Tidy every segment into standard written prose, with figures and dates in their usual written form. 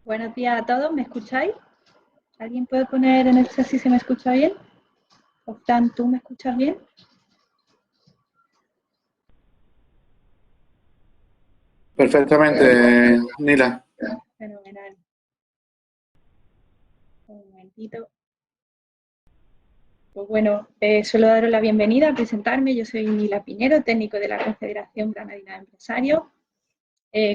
Buenos días a todos, ¿me escucháis? ¿Alguien puede poner en el chat si se me escucha bien? O Fran, ¿tú me escuchas bien? Perfectamente, Nila. Fenomenal. Un momentito. Pues bueno, suelo daros la bienvenida a presentarme. Yo soy Nila Piñero, técnico de la Confederación Granadina de Empresarios.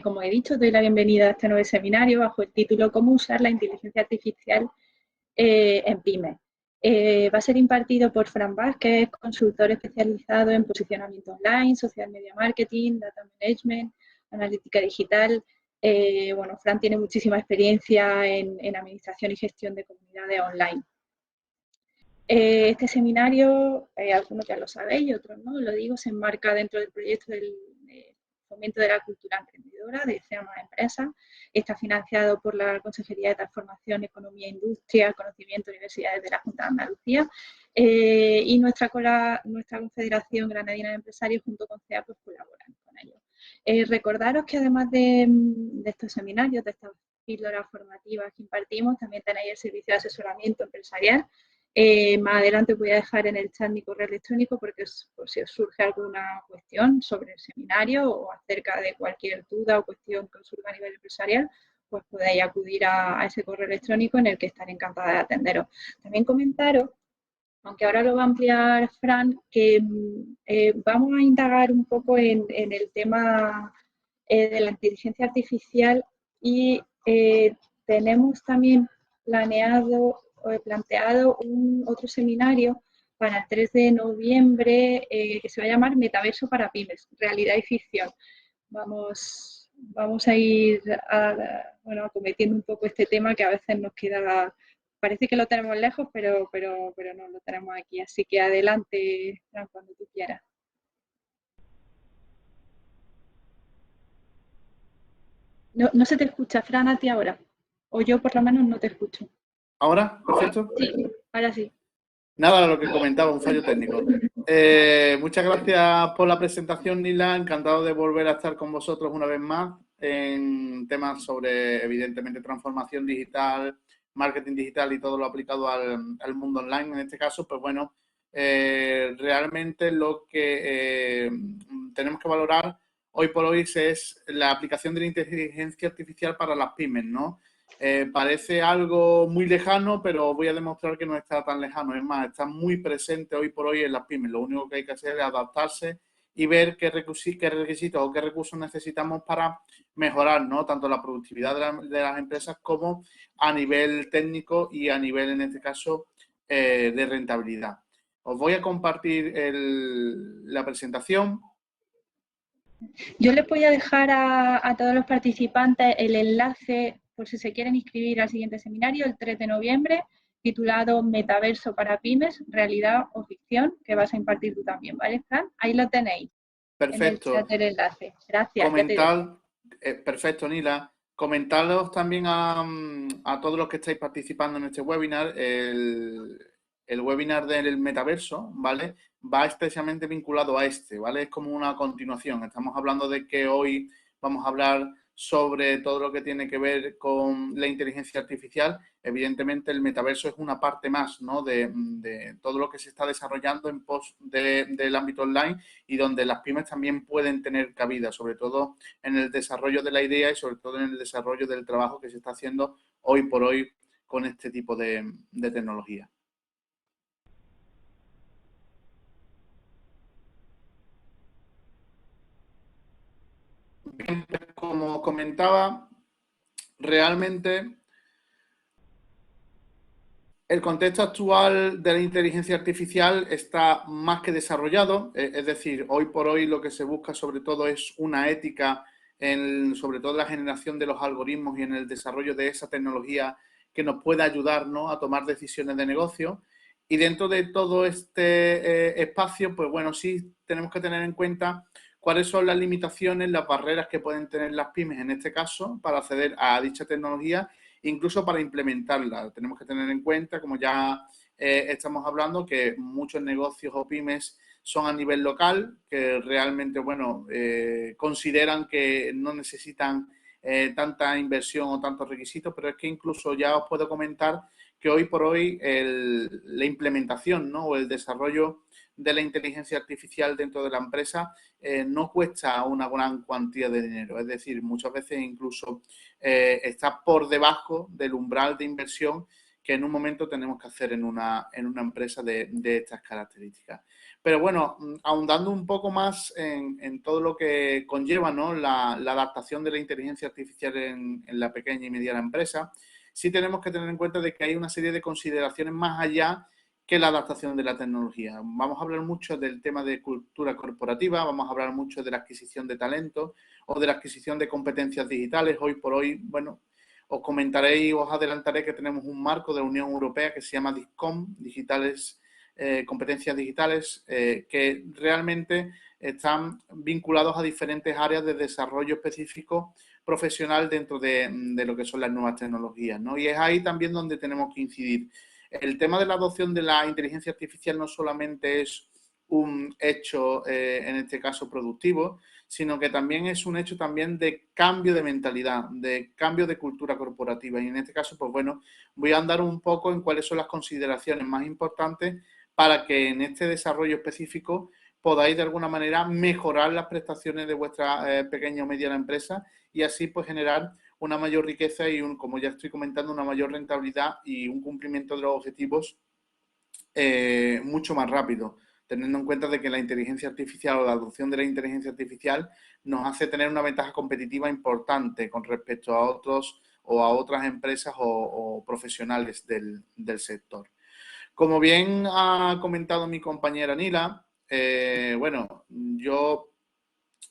Como he dicho, doy la bienvenida a este nuevo seminario bajo el título ¿Cómo usar la inteligencia artificial en pymes? Va a ser impartido por Fran Vaz, que es consultor especializado en posicionamiento online, social media marketing, data management, analítica digital. Bueno, Fran tiene muchísima experiencia en administración y gestión de comunidades online. Este seminario, algunos ya lo sabéis y otros no, lo digo, se enmarca dentro del proyecto del fomento de la cultura emprendedora de SEAMA Empresas. Está financiado por la Consejería de Transformación, Economía e Industria, Conocimiento y Universidades de la Junta de Andalucía y nuestra Confederación Granadina de Empresarios junto con CEA pues colaboran con ellos. Recordaros que además de estos seminarios, de estas píldoras formativas que impartimos, también tenéis el servicio de asesoramiento empresarial. Más adelante voy a dejar en el chat mi correo electrónico porque por si os surge alguna cuestión sobre el seminario o acerca de cualquier duda o cuestión que os surja a nivel empresarial, pues podéis acudir a ese correo electrónico en el que estaré encantada de atenderos. También comentaros, aunque ahora lo va a ampliar Fran, que vamos a indagar un poco en el tema de la inteligencia artificial y tenemos también planteado otro seminario para el 3 de noviembre que se va a llamar Metaverso para Pymes, Realidad y Ficción. Vamos a ir acometiendo un poco este tema que a veces nos queda, parece que lo tenemos lejos, pero no lo tenemos aquí. Así que adelante, Fran, cuando tú quieras. No se te escucha, Fran, a ti ahora. O yo por lo menos no te escucho. ¿Ahora? ¿Perfecto? Sí, ahora sí. Nada, lo que comentaba, un fallo técnico. Muchas gracias por la presentación, Nila. Encantado de volver a estar con vosotros una vez más en temas sobre, evidentemente, transformación digital, marketing digital y todo lo aplicado al mundo online. En este caso, pues bueno, realmente lo que tenemos que valorar hoy por hoy es la aplicación de la inteligencia artificial para las pymes, ¿no? Parece algo muy lejano, pero voy a demostrar que no está tan lejano. Es más, está muy presente hoy por hoy en las pymes. Lo único que hay que hacer es adaptarse y ver qué requisitos o qué recursos necesitamos para mejorar, ¿no? Tanto la productividad de las empresas como a nivel técnico y a nivel, en este caso, de rentabilidad. Os voy a compartir la presentación. Yo les voy a dejar a todos los participantes el enlace por si se quieren inscribir al siguiente seminario el 3 de noviembre, titulado Metaverso para Pymes, Realidad o Ficción, que vas a impartir tú también, ¿vale, Fran? Ahí lo tenéis. Perfecto. En el chat del enlace. Gracias. Perfecto, Nila. Comentaros también a todos los que estáis participando en este webinar, el webinar del metaverso, ¿vale? Va especialmente vinculado a este, ¿vale? Es como una continuación. Estamos hablando de que hoy vamos a hablar sobre todo lo que tiene que ver con la inteligencia artificial. Evidentemente, el metaverso es una parte más, ¿no? de todo lo que se está desarrollando en pos del ámbito online y donde las pymes también pueden tener cabida, sobre todo en el desarrollo de la idea y sobre todo en el desarrollo del trabajo que se está haciendo hoy por hoy con este tipo de tecnología. Bien, como comentaba, realmente el contexto actual de la inteligencia artificial está más que desarrollado, es decir, hoy por hoy lo que se busca sobre todo es una ética sobre todo la generación de los algoritmos y en el desarrollo de esa tecnología que nos pueda ayudar, ¿no?, a tomar decisiones de negocio. Y dentro de todo este espacio, pues bueno, sí tenemos que tener en cuenta cuáles son las limitaciones, las barreras que pueden tener las pymes en este caso para acceder a dicha tecnología, incluso para implementarla. Tenemos que tener en cuenta, como ya estamos hablando, que muchos negocios o pymes son a nivel local, que realmente, bueno, consideran que no necesitan tanta inversión o tantos requisitos, pero es que incluso ya os puedo comentar que hoy por hoy la implementación, ¿no?, o el desarrollo de la inteligencia artificial dentro de la empresa no cuesta una gran cuantía de dinero. Es decir, muchas veces incluso está por debajo del umbral de inversión que en un momento tenemos que hacer en una empresa de estas características. Pero bueno, ahondando un poco más en todo lo que conlleva, ¿no?, la adaptación de la inteligencia artificial en la pequeña y mediana empresa, sí tenemos que tener en cuenta de que hay una serie de consideraciones más allá que la adaptación de la tecnología. Vamos a hablar mucho del tema de cultura corporativa, vamos a hablar mucho de la adquisición de talento o de la adquisición de competencias digitales. Hoy por hoy, bueno, os comentaré y os adelantaré que tenemos un marco de la Unión Europea que se llama DICOM, competencias digitales, que realmente están vinculados a diferentes áreas de desarrollo específico profesional dentro de lo que son las nuevas tecnologías, ¿no? Y es ahí también donde tenemos que incidir. El tema de la adopción de la inteligencia artificial no solamente es un hecho, en este caso productivo, sino que también es un hecho también de cambio de mentalidad, de cambio de cultura corporativa. Y en este caso, pues bueno, voy a andar un poco en cuáles son las consideraciones más importantes para que en este desarrollo específico podáis de alguna manera mejorar las prestaciones de vuestra pequeña o mediana empresa y así pues generar una mayor riqueza y, como ya estoy comentando, una mayor rentabilidad y un cumplimiento de los objetivos mucho más rápido, teniendo en cuenta de que la inteligencia artificial o la adopción de la inteligencia artificial nos hace tener una ventaja competitiva importante con respecto a otros o a otras empresas o profesionales del sector. Como bien ha comentado mi compañera Nila, bueno, yo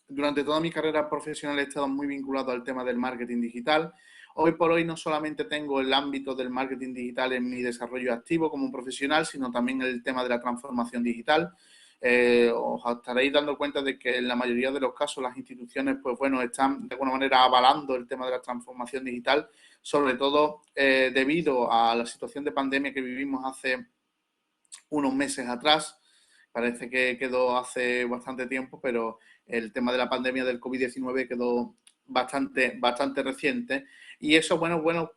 durante toda mi carrera profesional he estado muy vinculado al tema del marketing digital. Hoy por hoy no solamente tengo el ámbito del marketing digital en mi desarrollo activo como profesional, sino también el tema de la transformación digital. Os estaréis dando cuenta de que en la mayoría de los casos las instituciones, pues bueno, están de alguna manera avalando el tema de la transformación digital, sobre todo debido a la situación de pandemia que vivimos hace unos meses atrás. Parece que quedó hace bastante tiempo, pero el tema de la pandemia del COVID-19 quedó bastante reciente. Y eso, bueno,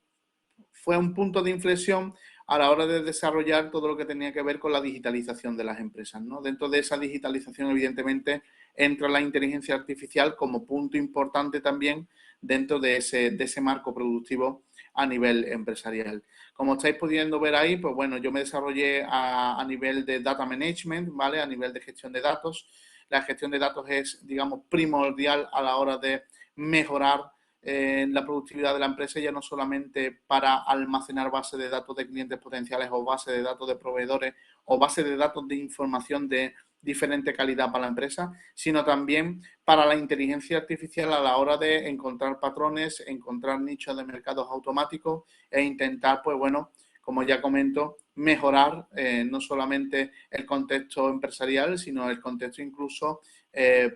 fue un punto de inflexión a la hora de desarrollar todo lo que tenía que ver con la digitalización de las empresas, ¿no? Dentro de esa digitalización, evidentemente, entra la inteligencia artificial como punto importante también dentro de ese marco productivo a nivel empresarial. Como estáis pudiendo ver ahí, pues bueno, yo me desarrollé a nivel de data management, ¿vale? A nivel de gestión de datos. La gestión de datos es, digamos, primordial a la hora de mejorar la productividad de la empresa, ya no solamente para almacenar bases de datos de clientes potenciales o bases de datos de proveedores o bases de datos de información de diferente calidad para la empresa, sino también para la inteligencia artificial a la hora de encontrar patrones, encontrar nichos de mercados automáticos e intentar, pues bueno, como ya comento, mejorar no solamente el contexto empresarial, sino el contexto incluso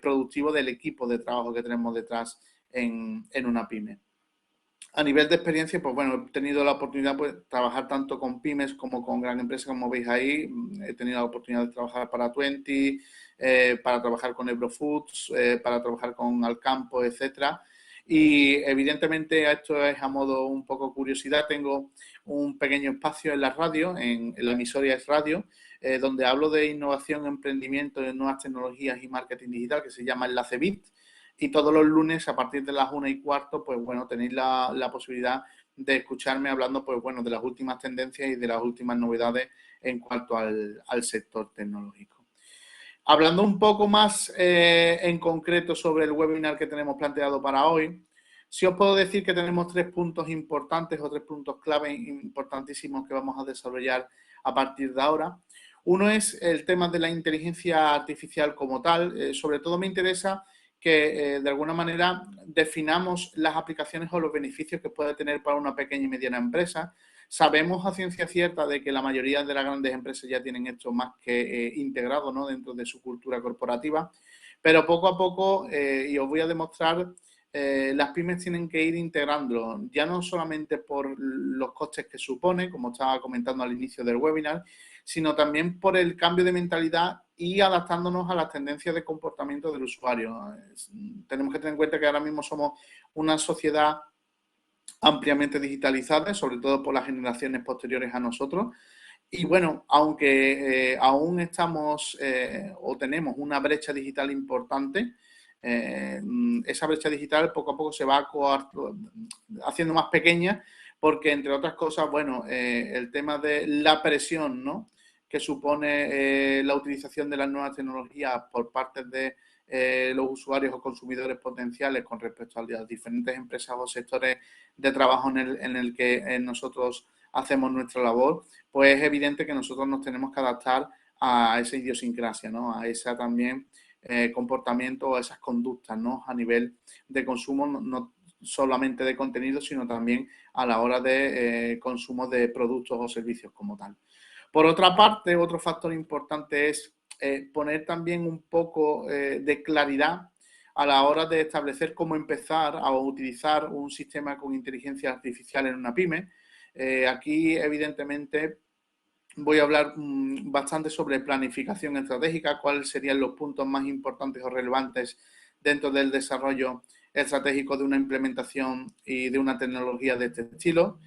productivo del equipo de trabajo que tenemos detrás en una pyme. A nivel de experiencia, pues bueno, he tenido la oportunidad de trabajar tanto con pymes como con gran empresas, como veis ahí. He tenido la oportunidad de trabajar para Twenty, para trabajar con Eurofoods, para trabajar con Alcampo, etcétera. Y evidentemente esto es a modo un poco curiosidad. Tengo un pequeño espacio en la radio, en la emisora Es Radio, donde hablo de innovación, emprendimiento, de nuevas tecnologías y marketing digital, que se llama Enlace Bit. Y todos los lunes a partir de las 1:15, pues bueno, tenéis la posibilidad de escucharme hablando, pues bueno, de las últimas tendencias y de las últimas novedades en cuanto al sector tecnológico. Hablando un poco más en concreto sobre el webinar que tenemos planteado para hoy, sí os puedo decir que tenemos 3 puntos importantes o 3 puntos clave importantísimos que vamos a desarrollar a partir de ahora. Uno es el tema de la inteligencia artificial como tal. Sobre todo me interesa que de alguna manera definamos las aplicaciones o los beneficios que puede tener para una pequeña y mediana empresa. Sabemos a ciencia cierta de que la mayoría de las grandes empresas ya tienen esto más que integrado, ¿no?, dentro de su cultura corporativa, pero poco a poco, y os voy a demostrar, las pymes tienen que ir integrándolo, ya no solamente por los costes que supone, como estaba comentando al inicio del webinar, sino también por el cambio de mentalidad y adaptándonos a las tendencias de comportamiento del usuario. Tenemos que tener en cuenta que ahora mismo somos una sociedad ampliamente digitalizada, sobre todo por las generaciones posteriores a nosotros. Y bueno, aunque aún estamos o tenemos una brecha digital importante, esa brecha digital poco a poco se va haciendo más pequeña porque, entre otras cosas, bueno, el tema de la presión, ¿no?, que supone la utilización de las nuevas tecnologías por parte de los usuarios o consumidores potenciales con respecto a las diferentes empresas o sectores de trabajo en el que nosotros hacemos nuestra labor, pues es evidente que nosotros nos tenemos que adaptar a esa idiosincrasia, ¿no?, a ese también comportamiento o a esas conductas, ¿no?, a nivel de consumo, no solamente de contenido, sino también a la hora de consumo de productos o servicios como tal. Por otra parte, otro factor importante es poner también un poco de claridad a la hora de establecer cómo empezar a utilizar un sistema con inteligencia artificial en una pyme. Aquí, evidentemente, voy a hablar bastante sobre planificación estratégica, cuáles serían los puntos más importantes o relevantes dentro del desarrollo estratégico de una implementación y de una tecnología de este estilo.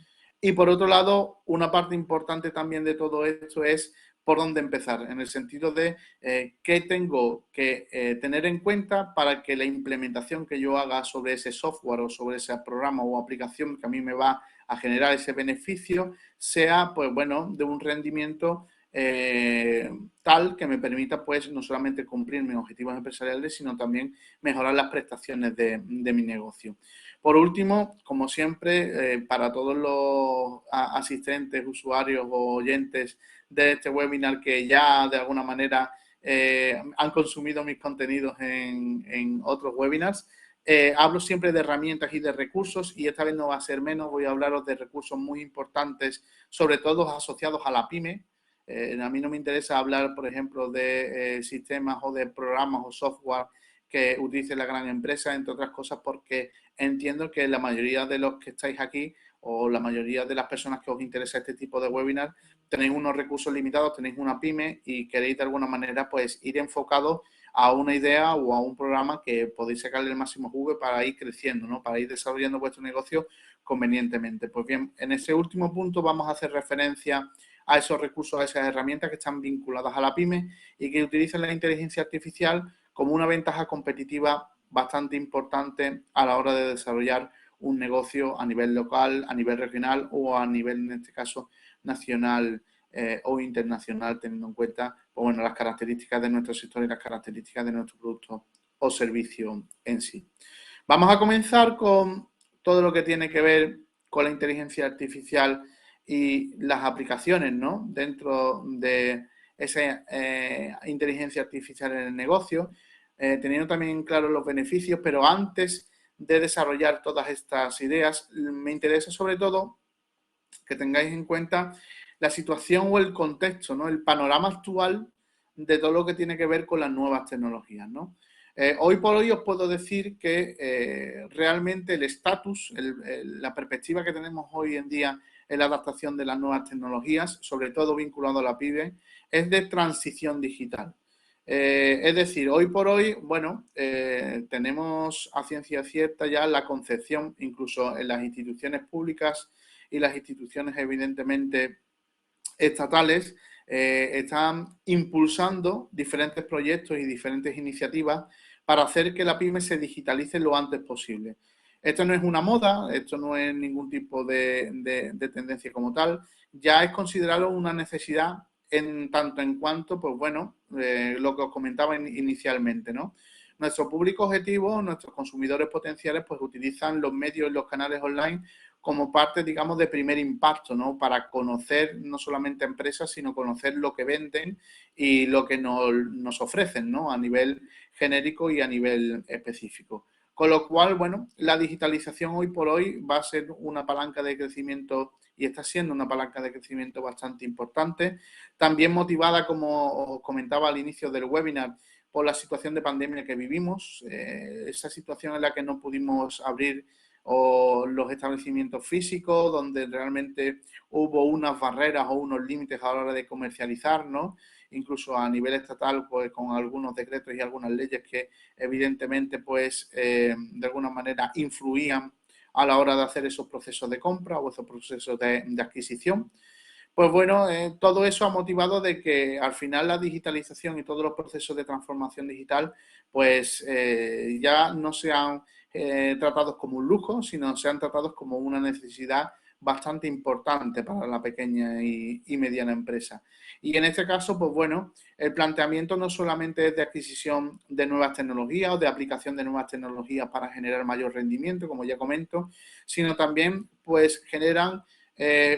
Y por otro lado, una parte importante también de todo esto es por dónde empezar, en el sentido de qué tengo que tener en cuenta para que la implementación que yo haga sobre ese software o sobre ese programa o aplicación que a mí me va a generar ese beneficio sea, pues bueno, de un rendimiento tal que me permita, pues, no solamente cumplir mis objetivos empresariales, sino también mejorar las prestaciones de mi negocio. Por último, como siempre, para todos los asistentes, usuarios o oyentes de este webinar que ya de alguna manera han consumido mis contenidos en otros webinars, hablo siempre de herramientas y de recursos y esta vez no va a ser menos, voy a hablaros de recursos muy importantes, sobre todo asociados a la pyme. A mí no me interesa hablar, por ejemplo, de sistemas o de programas o software que utilice la gran empresa, entre otras cosas porque entiendo que la mayoría de los que estáis aquí o la mayoría de las personas que os interesa este tipo de webinar tenéis unos recursos limitados, tenéis una pyme y queréis de alguna manera pues ir enfocados a una idea o a un programa que podéis sacarle el máximo jugo para ir creciendo, ¿no?, para ir desarrollando vuestro negocio convenientemente. Pues bien, en ese último punto vamos a hacer referencia a esos recursos, a esas herramientas que están vinculadas a la pyme y que utilizan la inteligencia artificial como una ventaja competitiva bastante importante a la hora de desarrollar un negocio a nivel local, a nivel regional o a nivel, en este caso, nacional o internacional, teniendo en cuenta, pues, bueno, las características de nuestro sector y las características de nuestro producto o servicio en sí. Vamos a comenzar con todo lo que tiene que ver con la inteligencia artificial y las aplicaciones, ¿no?, dentro de esa inteligencia artificial en el negocio, teniendo también claros los beneficios, pero antes de desarrollar todas estas ideas, me interesa sobre todo que tengáis en cuenta la situación o el contexto, ¿no?, el panorama actual de todo lo que tiene que ver con las nuevas tecnologías, ¿no? Hoy por hoy os puedo decir que realmente el estatus, la perspectiva que tenemos hoy en día en la adaptación de las nuevas tecnologías, sobre todo vinculado a la pyme, es de transición digital. Es decir, hoy por hoy, bueno, tenemos a ciencia cierta ya la concepción, incluso en las instituciones públicas y las instituciones evidentemente estatales, están impulsando diferentes proyectos y diferentes iniciativas para hacer que la pyme se digitalice lo antes posible. Esto no es una moda, esto no es ningún tipo de tendencia como tal, ya es considerado una necesidad en tanto en cuanto, pues bueno, lo que os comentaba inicialmente, ¿no? Nuestro público objetivo, nuestros consumidores potenciales, pues utilizan los medios y los canales online como parte, digamos, de primer impacto, ¿no?, para conocer no solamente empresas, sino conocer lo que venden y lo que nos ofrecen, ¿no?, a nivel genérico y a nivel específico. Con lo cual, bueno, la digitalización hoy por hoy va a ser una palanca de crecimiento y está siendo una palanca de crecimiento bastante importante. También motivada, como os comentaba al inicio del webinar, por la situación de pandemia que vivimos, esa situación en la que no pudimos abrir o los establecimientos físicos, donde realmente hubo unas barreras o unos límites a la hora de comercializar, ¿no? Incluso a nivel estatal, pues con algunos decretos y algunas leyes que evidentemente, pues de alguna manera influían a la hora de hacer esos procesos de compra o esos procesos de adquisición. Pues bueno, todo eso ha motivado de que al final la digitalización y todos los procesos de transformación digital pues ya no sean tratados como un lujo, sino sean tratados como una necesidad bastante importante para la pequeña y mediana empresa. Y en este caso, pues bueno, el planteamiento no solamente es de adquisición de nuevas tecnologías o de aplicación de nuevas tecnologías para generar mayor rendimiento, como ya comento, sino también pues generan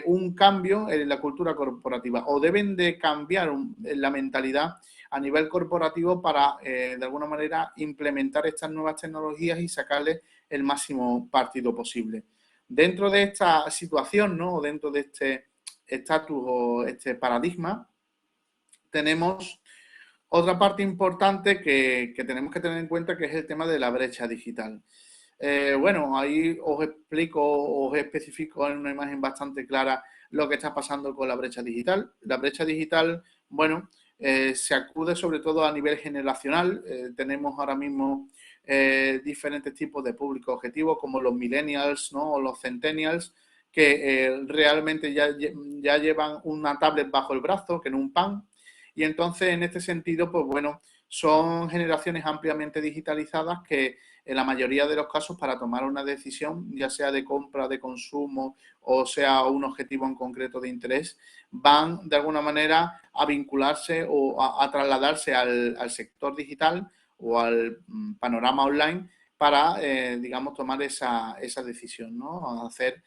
un cambio en la cultura corporativa o deben de cambiar la mentalidad a nivel corporativo para, de alguna manera, implementar estas nuevas tecnologías y sacarle el máximo partido posible. Dentro de esta situación, ¿no? O dentro de este estatus o este paradigma, tenemos otra parte importante que tenemos que tener en cuenta, que es el tema de la brecha digital. Bueno, ahí os explico, os especifico en una imagen bastante clara lo que está pasando con la brecha digital. La brecha digital, bueno, se acude sobre todo a nivel generacional. Tenemos ahora mismo diferentes tipos de público objetivo, como los millennials, ¿no? O los centennials, que realmente ya llevan una tablet bajo el brazo, que no un pan. Y entonces, en este sentido, pues bueno, son generaciones ampliamente digitalizadas que en la mayoría de los casos, para tomar una decisión, ya sea de compra, de consumo o sea un objetivo en concreto de interés, van de alguna manera a vincularse o a trasladarse al sector digital o al panorama online para, digamos, tomar esa decisión, ¿no? A hacer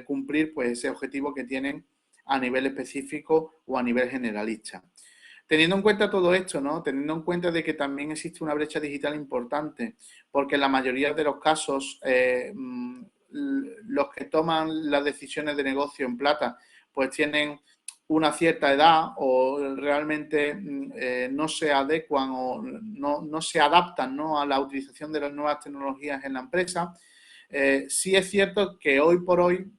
cumplir pues ese objetivo que tienen a nivel específico o a nivel generalista. Teniendo en cuenta todo esto, ¿no? Teniendo en cuenta de que también existe una brecha digital importante, porque en la mayoría de los casos los que toman las decisiones de negocio en plata, pues tienen una cierta edad o realmente no se adecuan o no se adaptan, ¿no? A la utilización de las nuevas tecnologías en la empresa. Sí es cierto que hoy por hoy,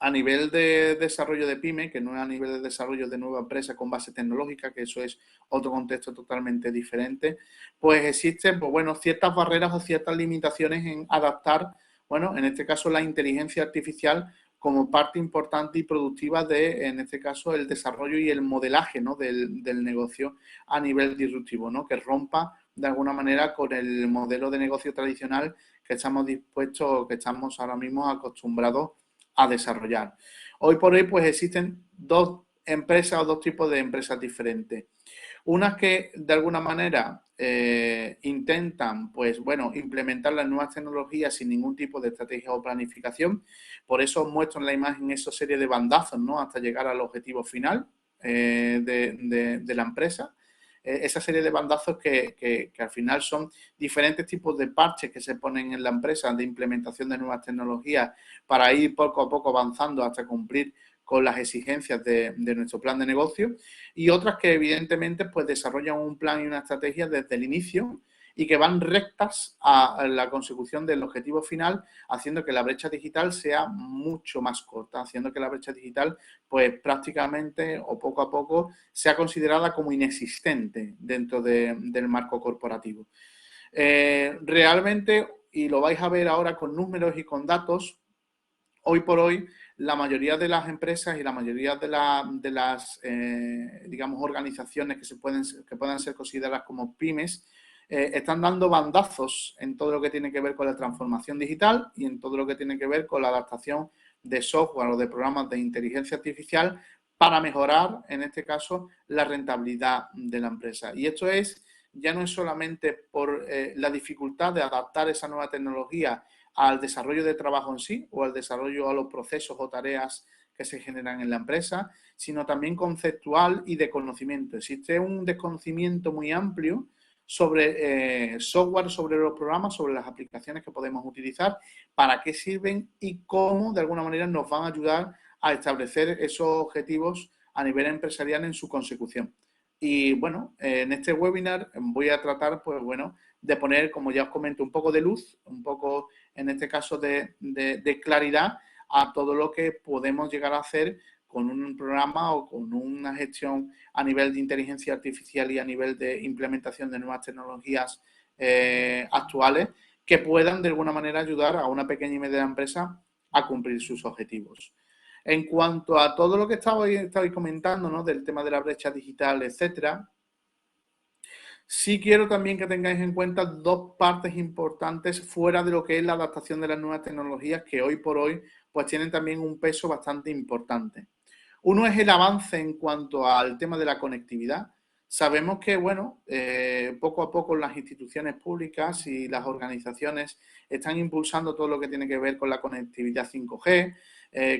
a nivel de desarrollo de pyme, que no es a nivel de desarrollo de nueva empresa con base tecnológica, que eso es otro contexto totalmente diferente, pues existen, pues bueno, ciertas barreras o ciertas limitaciones en adaptar, bueno, en este caso la inteligencia artificial como parte importante y productiva de, en este caso, el desarrollo y el modelaje, ¿no? del negocio a nivel disruptivo, ¿no? Que rompa de alguna manera con el modelo de negocio tradicional que estamos dispuestos, que estamos ahora mismo acostumbrados a desarrollar. Hoy por hoy, pues existen dos empresas o dos tipos de empresas diferentes. Unas que de alguna manera intentan, pues bueno, implementar las nuevas tecnologías sin ningún tipo de estrategia o planificación. Por eso os muestro en la imagen esa serie de bandazos, ¿no? Hasta llegar al objetivo final de la empresa. Esa serie de bandazos que al final son diferentes tipos de parches que se ponen en la empresa de implementación de nuevas tecnologías para ir poco a poco avanzando hasta cumplir con las exigencias de nuestro plan de negocio, y otras que evidentemente pues desarrollan un plan y una estrategia desde el inicio y que van rectas a la consecución del objetivo final, haciendo que la brecha digital sea mucho más corta, haciendo que la brecha digital pues prácticamente o poco a poco sea considerada como inexistente dentro del marco corporativo. Realmente, y lo vais a ver ahora con números y con datos, hoy por hoy la mayoría de las empresas y la mayoría de las digamos, organizaciones que puedan ser consideradas como pymes, están dando bandazos en todo lo que tiene que ver con la transformación digital y en todo lo que tiene que ver con la adaptación de software o de programas de inteligencia artificial para mejorar, en este caso, la rentabilidad de la empresa. Y esto ya no es solamente por la dificultad de adaptar esa nueva tecnología al desarrollo de trabajo en sí o al desarrollo a los procesos o tareas que se generan en la empresa, sino también conceptual y de conocimiento. Existe un desconocimiento muy amplio sobre software, sobre los programas, sobre las aplicaciones que podemos utilizar, para qué sirven y cómo de alguna manera nos van a ayudar a establecer esos objetivos a nivel empresarial en su consecución. Y bueno, en este webinar voy a tratar, pues bueno, de poner, como ya os comento, un poco de luz, un poco, en este caso, de claridad a todo lo que podemos llegar a hacer con un programa o con una gestión a nivel de inteligencia artificial y a nivel de implementación de nuevas tecnologías actuales que puedan de alguna manera ayudar a una pequeña y mediana empresa a cumplir sus objetivos. En cuanto a todo lo que estabais comentando, ¿no? Del tema de la brecha digital, etcétera, sí quiero también que tengáis en cuenta dos partes importantes fuera de lo que es la adaptación de las nuevas tecnologías que hoy por hoy pues tienen también un peso bastante importante. Uno es el avance en cuanto al tema de la conectividad. Sabemos que, bueno, poco a poco las instituciones públicas y las organizaciones están impulsando todo lo que tiene que ver con la conectividad 5G,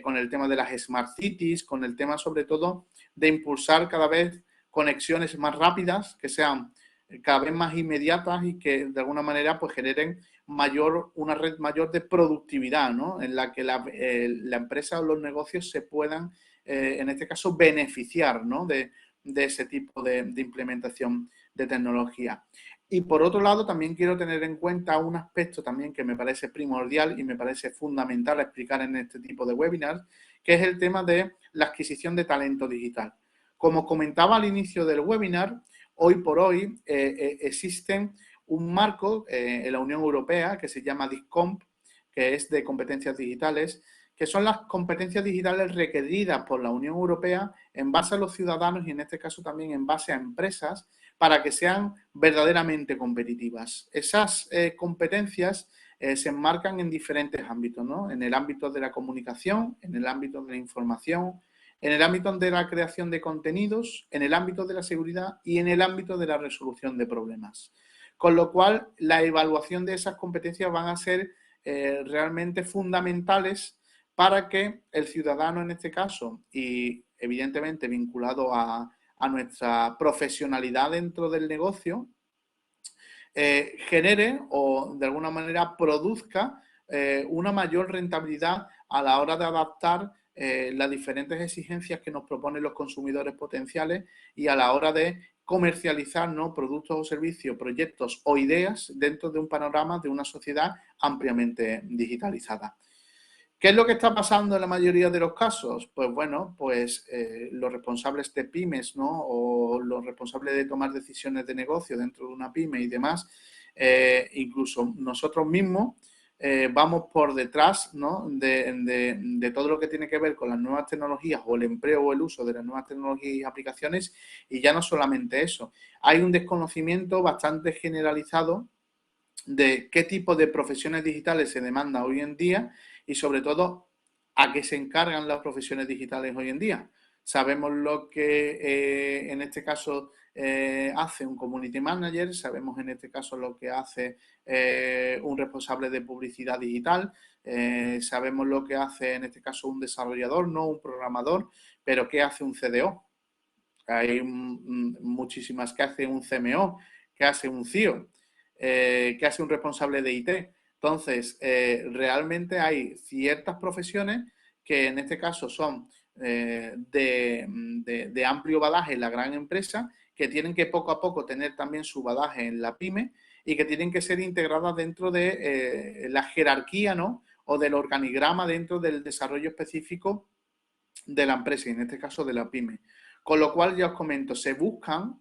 con el tema de las Smart Cities, con el tema sobre todo de impulsar cada vez conexiones más rápidas, que sean cada vez más inmediatas y que de alguna manera pues generen una red mayor de productividad, ¿no? En la que la empresa o los negocios se puedan, en este caso, beneficiar, ¿no? de ese tipo de implementación de tecnología. Y por otro lado, también quiero tener en cuenta un aspecto también que me parece primordial y me parece fundamental explicar en este tipo de webinars, que es el tema de la adquisición de talento digital. Como comentaba al inicio del webinar, hoy por hoy existen un marco en la Unión Europea que se llama DISCOMP, que es de competencias digitales, que son las competencias digitales requeridas por la Unión Europea en base a los ciudadanos y en este caso también en base a empresas para que sean verdaderamente competitivas. Esas competencias se enmarcan en diferentes ámbitos, ¿no? En el ámbito de la comunicación, en el ámbito de la información, en el ámbito de la creación de contenidos, en el ámbito de la seguridad y en el ámbito de la resolución de problemas. Con lo cual, la evaluación de esas competencias van a ser realmente fundamentales para que el ciudadano en este caso, y evidentemente vinculado a nuestra profesionalidad dentro del negocio, genere o de alguna manera produzca una mayor rentabilidad a la hora de adaptar las diferentes exigencias que nos proponen los consumidores potenciales y a la hora de comercializar, ¿no? Productos o servicios, proyectos o ideas dentro de un panorama de una sociedad ampliamente digitalizada. ¿Qué es lo que está pasando en la mayoría de los casos? Pues bueno, pues los responsables de pymes, ¿no? O los responsables de tomar decisiones de negocio dentro de una pyme y demás, incluso nosotros mismos vamos por detrás, ¿no? de todo lo que tiene que ver con las nuevas tecnologías o el empleo o el uso de las nuevas tecnologías y aplicaciones, y ya no solamente eso. Hay un desconocimiento bastante generalizado de qué tipo de profesiones digitales se demanda hoy en día y sobre todo a qué se encargan las profesiones digitales hoy en día. Sabemos lo que en este caso hace un community manager, sabemos en este caso lo que hace un responsable de publicidad digital, sabemos lo que hace en este caso un desarrollador, no un programador, pero ¿qué hace un CDO? Hay muchísimas que hace un CMO, que hace un CIO, que hace un responsable de IT. Entonces, realmente hay ciertas profesiones que en este caso son de amplio badaje en la gran empresa, que tienen que poco a poco tener también su badaje en la pyme y que tienen que ser integradas dentro de la jerarquía, ¿no? O del organigrama dentro del desarrollo específico de la empresa y en este caso de la pyme. Con lo cual, ya os comento, se buscan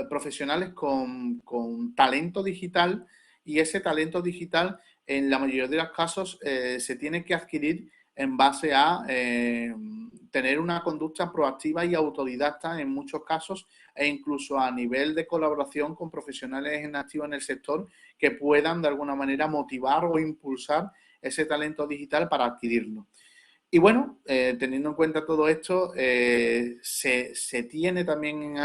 profesionales con talento digital y ese talento digital en la mayoría de los casos se tiene que adquirir en base a tener una conducta proactiva y autodidacta en muchos casos e incluso a nivel de colaboración con profesionales en activo en el sector que puedan de alguna manera motivar o impulsar ese talento digital para adquirirlo. Y bueno, teniendo en cuenta todo esto, se tiene también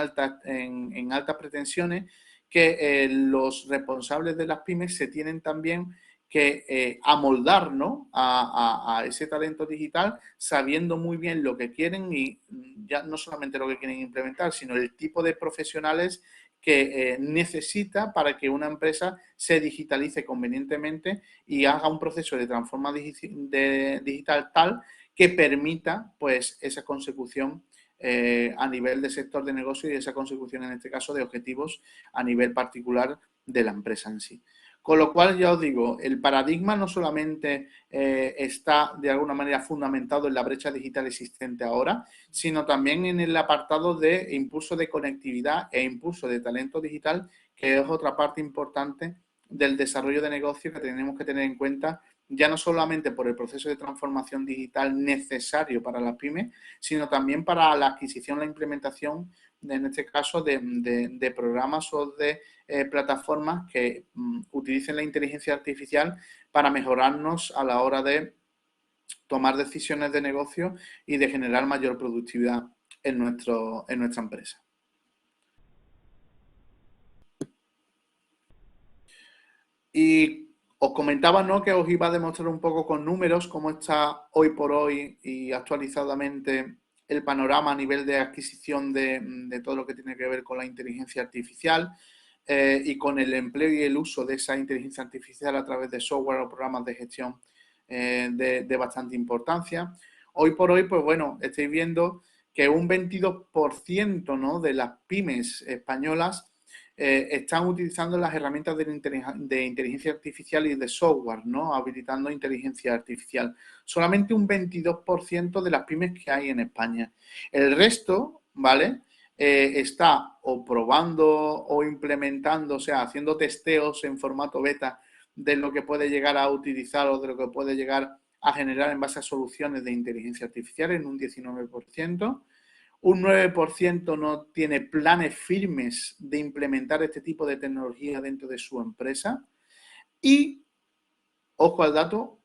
en altas pretensiones que los responsables de las pymes se tienen también que amoldar, ¿no? a ese talento digital, sabiendo muy bien lo que quieren y ya no solamente lo que quieren implementar, sino el tipo de profesionales que necesita para que una empresa se digitalice convenientemente y haga un proceso de transformación digital tal que permita pues esa consecución a nivel de sector de negocio y esa consecución, en este caso, de objetivos a nivel particular de la empresa en sí. Con lo cual, ya os digo, el paradigma no solamente está de alguna manera fundamentado en la brecha digital existente ahora, sino también en el apartado de impulso de conectividad e impulso de talento digital, que es otra parte importante del desarrollo de negocio que tenemos que tener en cuenta, ya no solamente por el proceso de transformación digital necesario para las pymes, sino también para la adquisición, la implementación, en este caso, de programas o de plataformas que utilicen la inteligencia artificial para mejorarnos a la hora de tomar decisiones de negocio y de generar mayor productividad en nuestra empresa. Y os comentaba, ¿no?, que os iba a demostrar un poco con números cómo está hoy por hoy y actualizadamente el panorama a nivel de adquisición de todo lo que tiene que ver con la inteligencia artificial y con el empleo y el uso de esa inteligencia artificial a través de software o programas de gestión de bastante importancia. Hoy por hoy, pues bueno, estáis viendo que un 22%, ¿no?, de las pymes españolas están utilizando las herramientas de inteligencia artificial y de software, ¿no?, habilitando inteligencia artificial. Solamente un 22% de las pymes que hay en España. El resto, ¿vale?, está o probando o implementando, o sea, haciendo testeos en formato beta de lo que puede llegar a utilizar o de lo que puede llegar a generar en base a soluciones de inteligencia artificial en un 19%. Un 9% no tiene planes firmes de implementar este tipo de tecnología dentro de su empresa. Y, ojo al dato,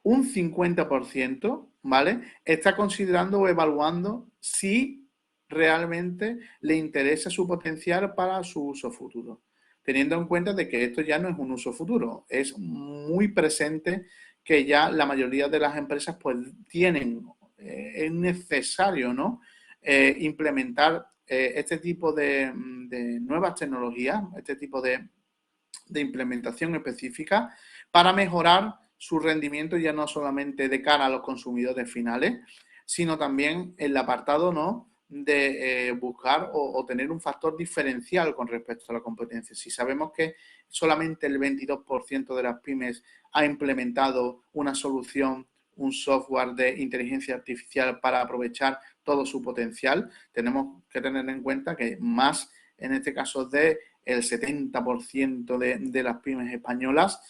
un 50%, ¿vale?, está considerando o evaluando si realmente le interesa su potencial para su uso futuro. Teniendo en cuenta de que esto ya no es un uso futuro, es muy presente que ya la mayoría de las empresas pues tienen, es necesario, ¿no?, implementar este tipo de nuevas tecnologías, este tipo de implementación específica para mejorar su rendimiento ya no solamente de cara a los consumidores finales, sino también en el apartado, ¿no?, de buscar o tener un factor diferencial con respecto a la competencia. Si sabemos que solamente el 22% de las pymes ha implementado una solución, un software de inteligencia artificial para aprovechar todo su potencial, tenemos que tener en cuenta que más, en este caso, de el 70% de las pymes españolas.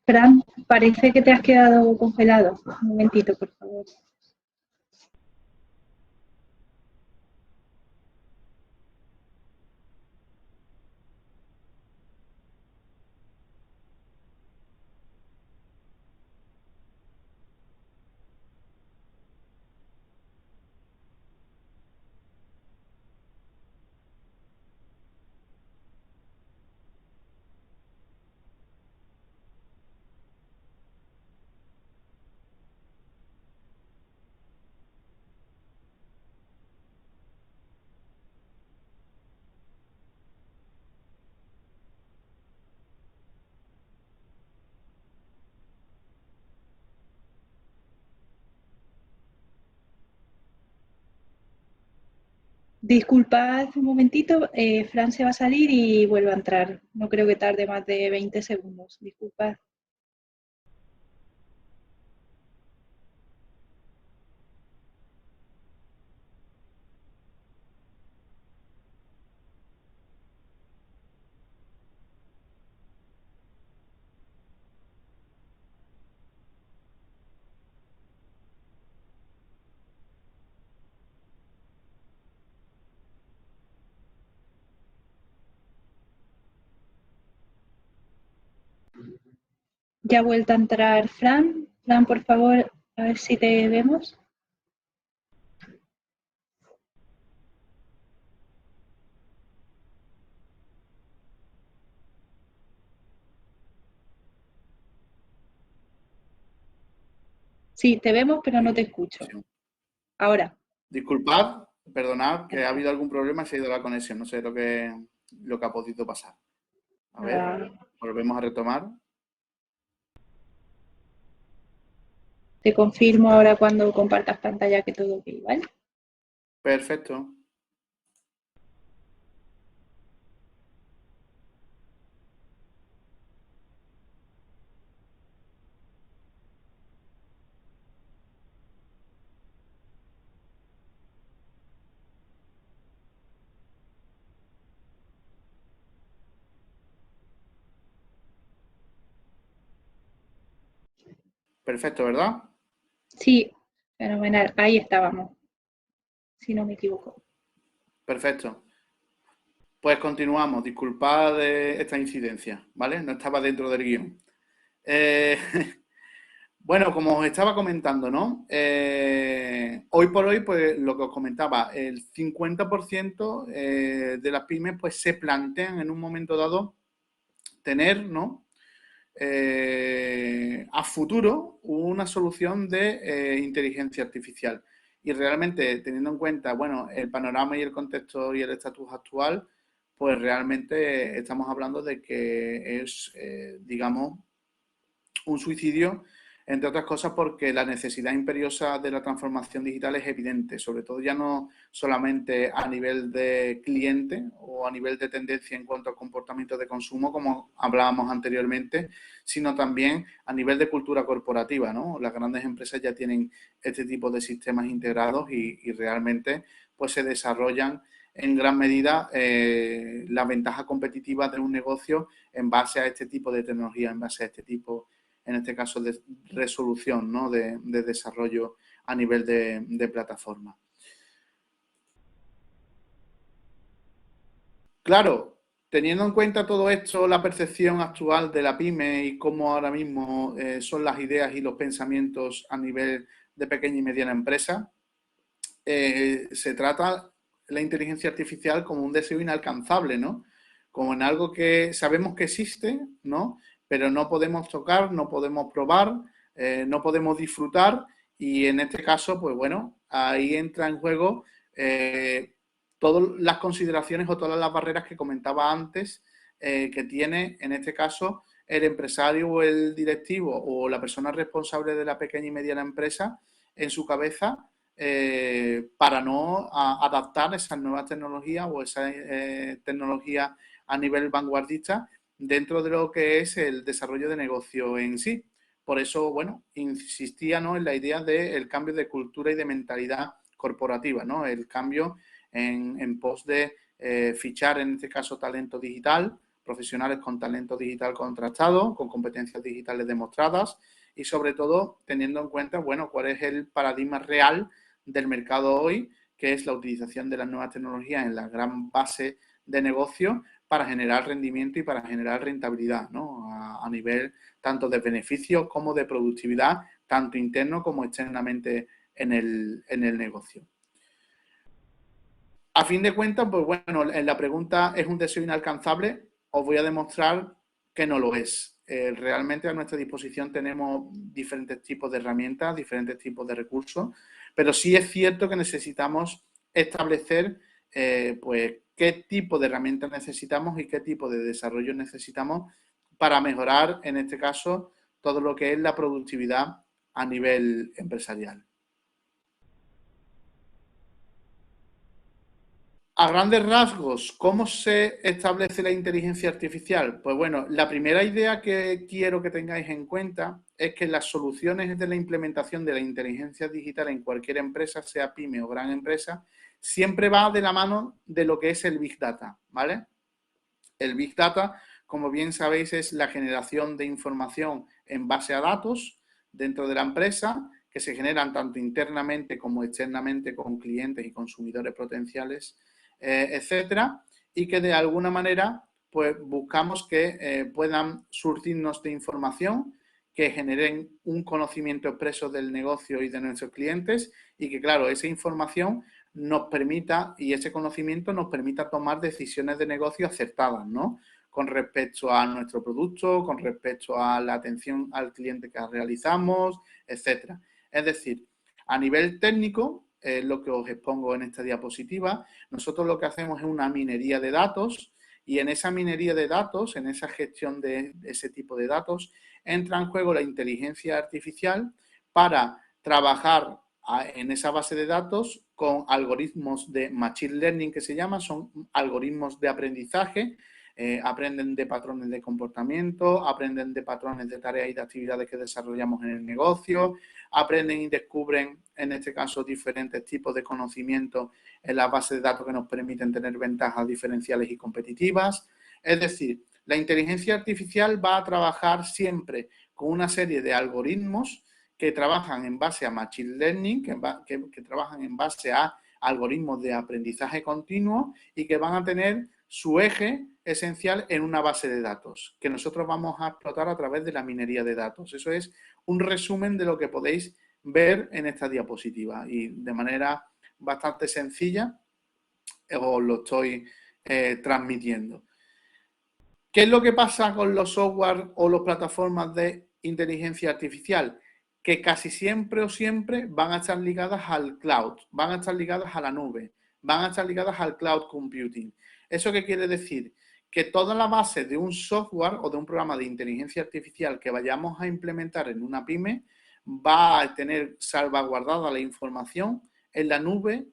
Fran, parece que te has quedado congelado. Un momentito, por favor. Disculpad un momentito, Fran se va a salir y vuelve a entrar. No creo que tarde más de 20 segundos. Disculpad. Ya ha vuelto a entrar Fran. Fran, por favor, a ver si te vemos. Sí, te vemos, pero no te escucho. Ahora. Disculpad, perdonad, que ha habido algún problema, se ha ido la conexión, no sé lo que ha podido pasar. A ver, volvemos a retomar. Te confirmo ahora cuando compartas pantalla que todo ok, ¿vale? Perfecto. Perfecto, ¿verdad? Sí, fenomenal. Ahí estábamos, si no me equivoco. Perfecto. Pues continuamos. Disculpad de esta incidencia, ¿vale? No estaba dentro del guión. Bueno, como os estaba comentando, ¿no? Hoy por hoy, pues lo que os comentaba, el 50% de las pymes pues se plantean en un momento dado tener, ¿no? A futuro una solución de inteligencia artificial. Y realmente, teniendo en cuenta, bueno, el panorama y el contexto y el estatus actual, pues realmente estamos hablando de que es, digamos, un suicidio, entre otras cosas porque la necesidad imperiosa de la transformación digital es evidente, sobre todo ya no solamente a nivel de cliente o a nivel de tendencia en cuanto al comportamiento de consumo, como hablábamos anteriormente, sino también a nivel de cultura corporativa, ¿no? Las grandes empresas ya tienen este tipo de sistemas integrados y realmente pues se desarrollan en gran medida la ventaja competitiva de un negocio en base a este tipo de tecnología, en base a este tipo, en este caso, de resolución, ¿no? de desarrollo a nivel de plataforma. Claro, teniendo en cuenta todo esto, la percepción actual de la pyme y cómo ahora mismo son las ideas y los pensamientos a nivel de pequeña y mediana empresa, se trata la inteligencia artificial como un deseo inalcanzable, ¿no? Como en algo que sabemos que existe, ¿no? Pero no podemos tocar, no podemos probar, no podemos disfrutar y en este caso, pues bueno, ahí entra en juego todas las consideraciones o todas las barreras que comentaba antes que tiene, en este caso, el empresario o el directivo o la persona responsable de la pequeña y mediana empresa en su cabeza para no adaptar esas nuevas tecnologías o esa tecnología a nivel vanguardista dentro de lo que es el desarrollo de negocio en sí. Por eso, bueno, insistía, ¿no?, en la idea del cambio de cultura y de mentalidad corporativa, ¿no? El cambio en pos de fichar, en este caso, talento digital, profesionales con talento digital contrastado, con competencias digitales demostradas y, sobre todo, teniendo en cuenta, bueno, cuál es el paradigma real del mercado hoy, que es la utilización de las nuevas tecnologías en la gran base de negocio para generar rendimiento y para generar rentabilidad, ¿no? A nivel tanto de beneficios como de productividad, tanto interno como externamente en el negocio. A fin de cuentas, pues bueno, en la pregunta ¿es un deseo inalcanzable? Os voy a demostrar que no lo es. Realmente a nuestra disposición tenemos diferentes tipos de herramientas, diferentes tipos de recursos, pero sí es cierto que necesitamos establecer pues qué tipo de herramientas necesitamos y qué tipo de desarrollo necesitamos para mejorar, en este caso, todo lo que es la productividad a nivel empresarial. A grandes rasgos, ¿cómo se establece la inteligencia artificial? Pues bueno, la primera idea que quiero que tengáis en cuenta es que las soluciones de la implementación de la inteligencia digital en cualquier empresa, sea pyme o gran empresa, siempre va de la mano de lo que es el Big Data, ¿vale? El Big Data, como bien sabéis, es la generación de información en base a datos dentro de la empresa que se generan tanto internamente como externamente con clientes y consumidores potenciales, etcétera, y que de alguna manera pues buscamos que puedan surtirnos de información que generen un conocimiento expreso del negocio y de nuestros clientes y que, claro, esa información nos permita y ese conocimiento nos permita tomar decisiones de negocio acertadas, ¿no? Con respecto a nuestro producto, con respecto a la atención al cliente que realizamos, etcétera. Es decir, a nivel técnico, lo que os expongo en esta diapositiva, nosotros lo que hacemos es una minería de datos Y en esa minería de datos, en esa gestión de ese tipo de datos, entra en juego la inteligencia artificial para trabajar en esa base de datos con algoritmos de machine learning que se llaman, son algoritmos de aprendizaje, aprenden de patrones de comportamiento, aprenden de patrones de tareas y de actividades que desarrollamos en el negocio, aprenden y descubren, en este caso, diferentes tipos de conocimientos en la base de datos que nos permiten tener ventajas diferenciales y competitivas. Es decir, la inteligencia artificial va a trabajar siempre con una serie de algoritmos que trabajan en base a machine learning, que trabajan en base a algoritmos de aprendizaje continuo y que van a tener su eje esencial en una base de datos que nosotros vamos a explotar a través de la minería de datos. Eso es un resumen de lo que podéis ver en esta diapositiva y de manera bastante sencilla os lo estoy transmitiendo. ¿Qué es lo que pasa con los software o las plataformas de inteligencia artificial? Que casi siempre o siempre van a estar ligadas al cloud, van a estar ligadas a la nube, van a estar ligadas al cloud computing. ¿Eso qué quiere decir? Que toda la base de un software o de un programa de inteligencia artificial que vayamos a implementar en una pyme va a tener salvaguardada la información en la nube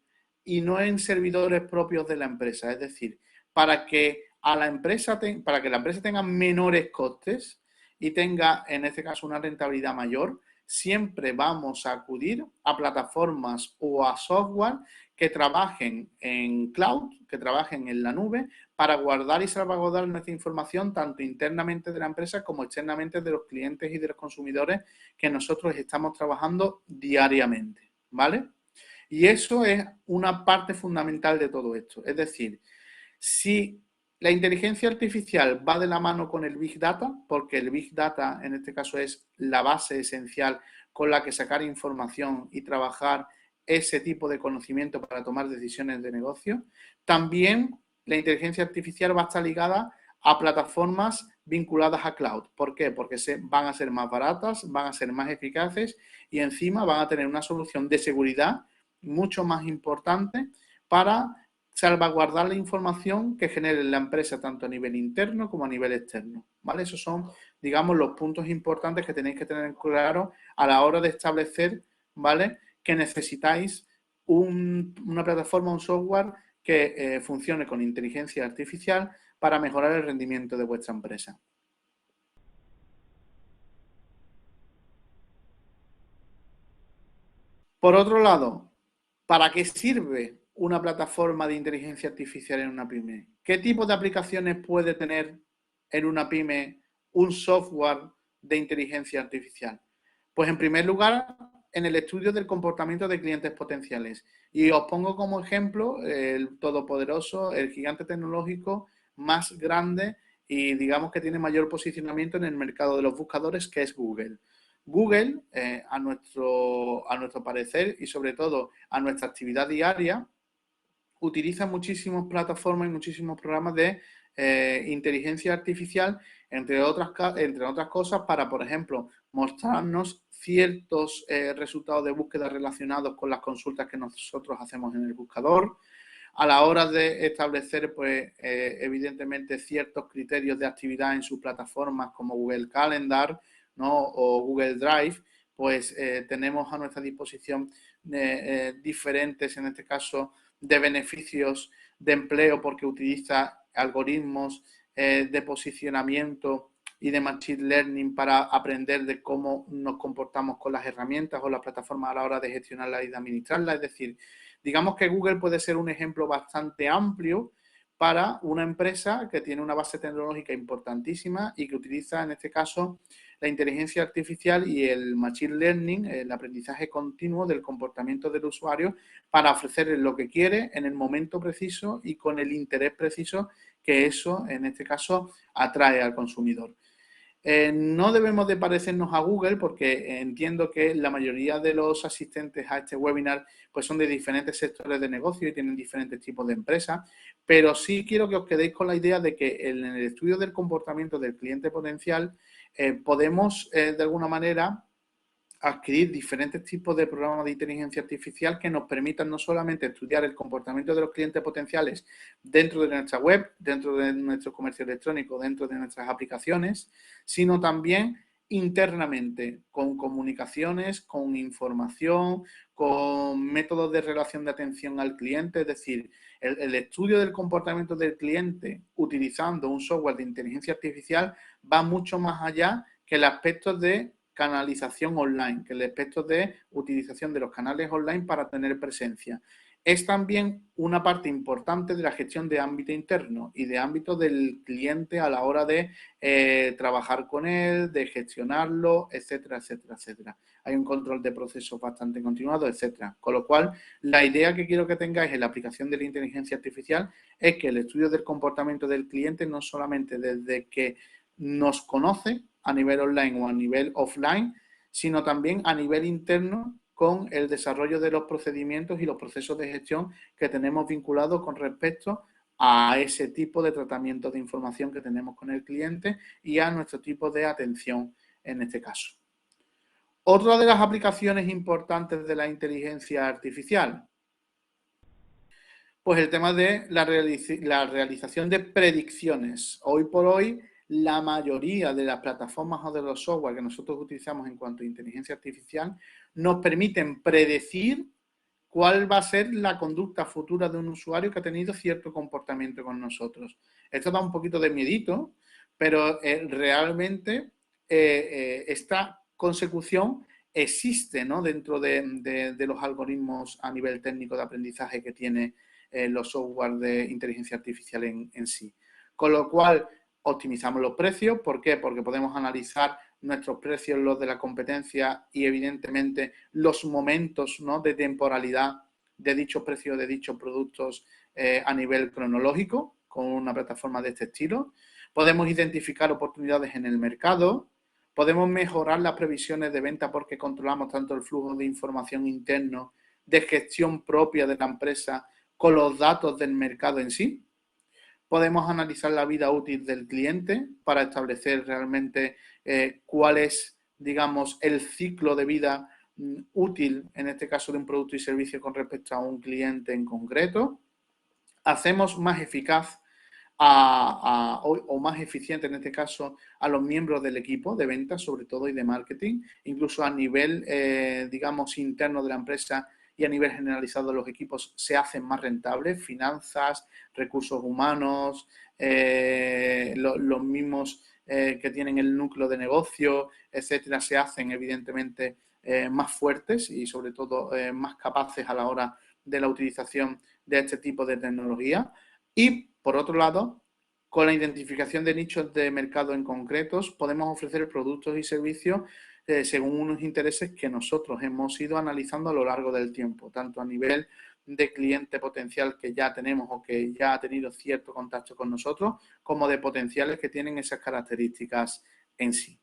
y no en servidores propios de la empresa. Es decir, para que la empresa tenga menores costes y tenga, en este caso, una rentabilidad mayor, siempre vamos a acudir a plataformas o a software que trabajen en cloud, que trabajen en la nube, para guardar y salvaguardar nuestra información tanto internamente de la empresa como externamente de los clientes y de los consumidores que nosotros estamos trabajando diariamente, ¿vale? Y eso es una parte fundamental de todo esto. Es decir, si la inteligencia artificial va de la mano con el Big Data, porque el Big Data en este caso es la base esencial con la que sacar información y trabajar ese tipo de conocimiento para tomar decisiones de negocio, también la inteligencia artificial va a estar ligada a plataformas vinculadas a cloud. ¿Por qué? Porque van a ser más baratas, van a ser más eficaces y encima van a tener una solución de seguridad mucho más importante para salvaguardar la información que genere la empresa tanto a nivel interno como a nivel externo, ¿vale? Esos son, digamos, los puntos importantes que tenéis que tener claro a la hora de establecer, ¿vale?, que necesitáis una plataforma, un software que funcione con inteligencia artificial para mejorar el rendimiento de vuestra empresa. Por otro lado, ¿para qué sirve una plataforma de inteligencia artificial en una pyme? ¿Qué tipo de aplicaciones puede tener en una pyme un software de inteligencia artificial? Pues en primer lugar, en el estudio del comportamiento de clientes potenciales. Y os pongo como ejemplo el todopoderoso, el gigante tecnológico más grande y digamos que tiene mayor posicionamiento en el mercado de los buscadores, que es Google. Google, a nuestro parecer y sobre todo a nuestra actividad diaria, utiliza muchísimas plataformas y muchísimos programas de inteligencia artificial, entre otras cosas, para, por ejemplo, mostrarnos ciertos resultados de búsqueda relacionados con las consultas que nosotros hacemos en el buscador, a la hora de establecer, pues, evidentemente, ciertos criterios de actividad en sus plataformas como Google Calendar, ¿no?, o Google Drive, pues tenemos a nuestra disposición diferentes, en este caso, de beneficios de empleo porque utiliza algoritmos de posicionamiento y de machine learning para aprender de cómo nos comportamos con las herramientas o las plataformas a la hora de gestionarlas y de administrarlas. Es decir, digamos que Google puede ser un ejemplo bastante amplio para una empresa que tiene una base tecnológica importantísima y que utiliza, en este caso, la inteligencia artificial y el machine learning, el aprendizaje continuo del comportamiento del usuario, para ofrecerle lo que quiere en el momento preciso y con el interés preciso que eso, en este caso, atrae al consumidor. No debemos de parecernos a Google porque entiendo que la mayoría de los asistentes a este webinar pues son de diferentes sectores de negocio y tienen diferentes tipos de empresas, pero sí quiero que os quedéis con la idea de que en el estudio del comportamiento del cliente potencial podemos de alguna manera adquirir diferentes tipos de programas de inteligencia artificial que nos permitan no solamente estudiar el comportamiento de los clientes potenciales dentro de nuestra web, dentro de nuestro comercio electrónico, dentro de nuestras aplicaciones, sino también internamente, con comunicaciones, con información, con métodos de relación de atención al cliente, es decir, el estudio del comportamiento del cliente utilizando un software de inteligencia artificial va mucho más allá que el aspecto de canalización online, que el aspecto de utilización de los canales online para tener presencia. Es también una parte importante de la gestión de ámbito interno y de ámbito del cliente a la hora de trabajar con él, de gestionarlo, etcétera, etcétera, etcétera. Hay un control de procesos bastante continuado, etcétera. Con lo cual, la idea que quiero que tengáis en la aplicación de la inteligencia artificial es que el estudio del comportamiento del cliente no solamente desde que nos conoce a nivel online o a nivel offline, sino también a nivel interno con el desarrollo de los procedimientos y los procesos de gestión que tenemos vinculados con respecto a ese tipo de tratamiento de información que tenemos con el cliente y a nuestro tipo de atención en este caso. Otra de las aplicaciones importantes de la inteligencia artificial, pues el tema de la realización de predicciones. Hoy por hoy, la mayoría de las plataformas o de los software que nosotros utilizamos en cuanto a inteligencia artificial nos permiten predecir cuál va a ser la conducta futura de un usuario que ha tenido cierto comportamiento con nosotros. Esto da un poquito de miedito, pero realmente esta consecución existe, ¿no?, dentro de los algoritmos a nivel técnico de aprendizaje que tiene los software de inteligencia artificial en sí. Con lo cual, optimizamos los precios. ¿Por qué? Porque podemos analizar nuestros precios, los de la competencia y, evidentemente, los momentos, ¿no?, de temporalidad de dichos precios de dichos productos a nivel cronológico con una plataforma de este estilo. Podemos identificar oportunidades en el mercado. Podemos mejorar las previsiones de venta porque controlamos tanto el flujo de información interno, de gestión propia de la empresa, con los datos del mercado en sí. Podemos analizar la vida útil del cliente para establecer realmente cuál es, digamos, el ciclo de vida útil, en este caso de un producto y servicio con respecto a un cliente en concreto. Hacemos más eficaz o más eficiente, en este caso, a los miembros del equipo de ventas, sobre todo, y de marketing, incluso a nivel, digamos, interno de la empresa y a nivel generalizado los equipos se hacen más rentables, finanzas, recursos humanos, los mismos que tienen el núcleo de negocio, etcétera, se hacen evidentemente más fuertes y sobre todo más capaces a la hora de la utilización de este tipo de tecnología. Y, por otro lado, con la identificación de nichos de mercado en concretos, podemos ofrecer productos y servicios según unos intereses que nosotros hemos ido analizando a lo largo del tiempo, tanto a nivel de cliente potencial que ya tenemos o que ya ha tenido cierto contacto con nosotros, como de potenciales que tienen esas características en sí.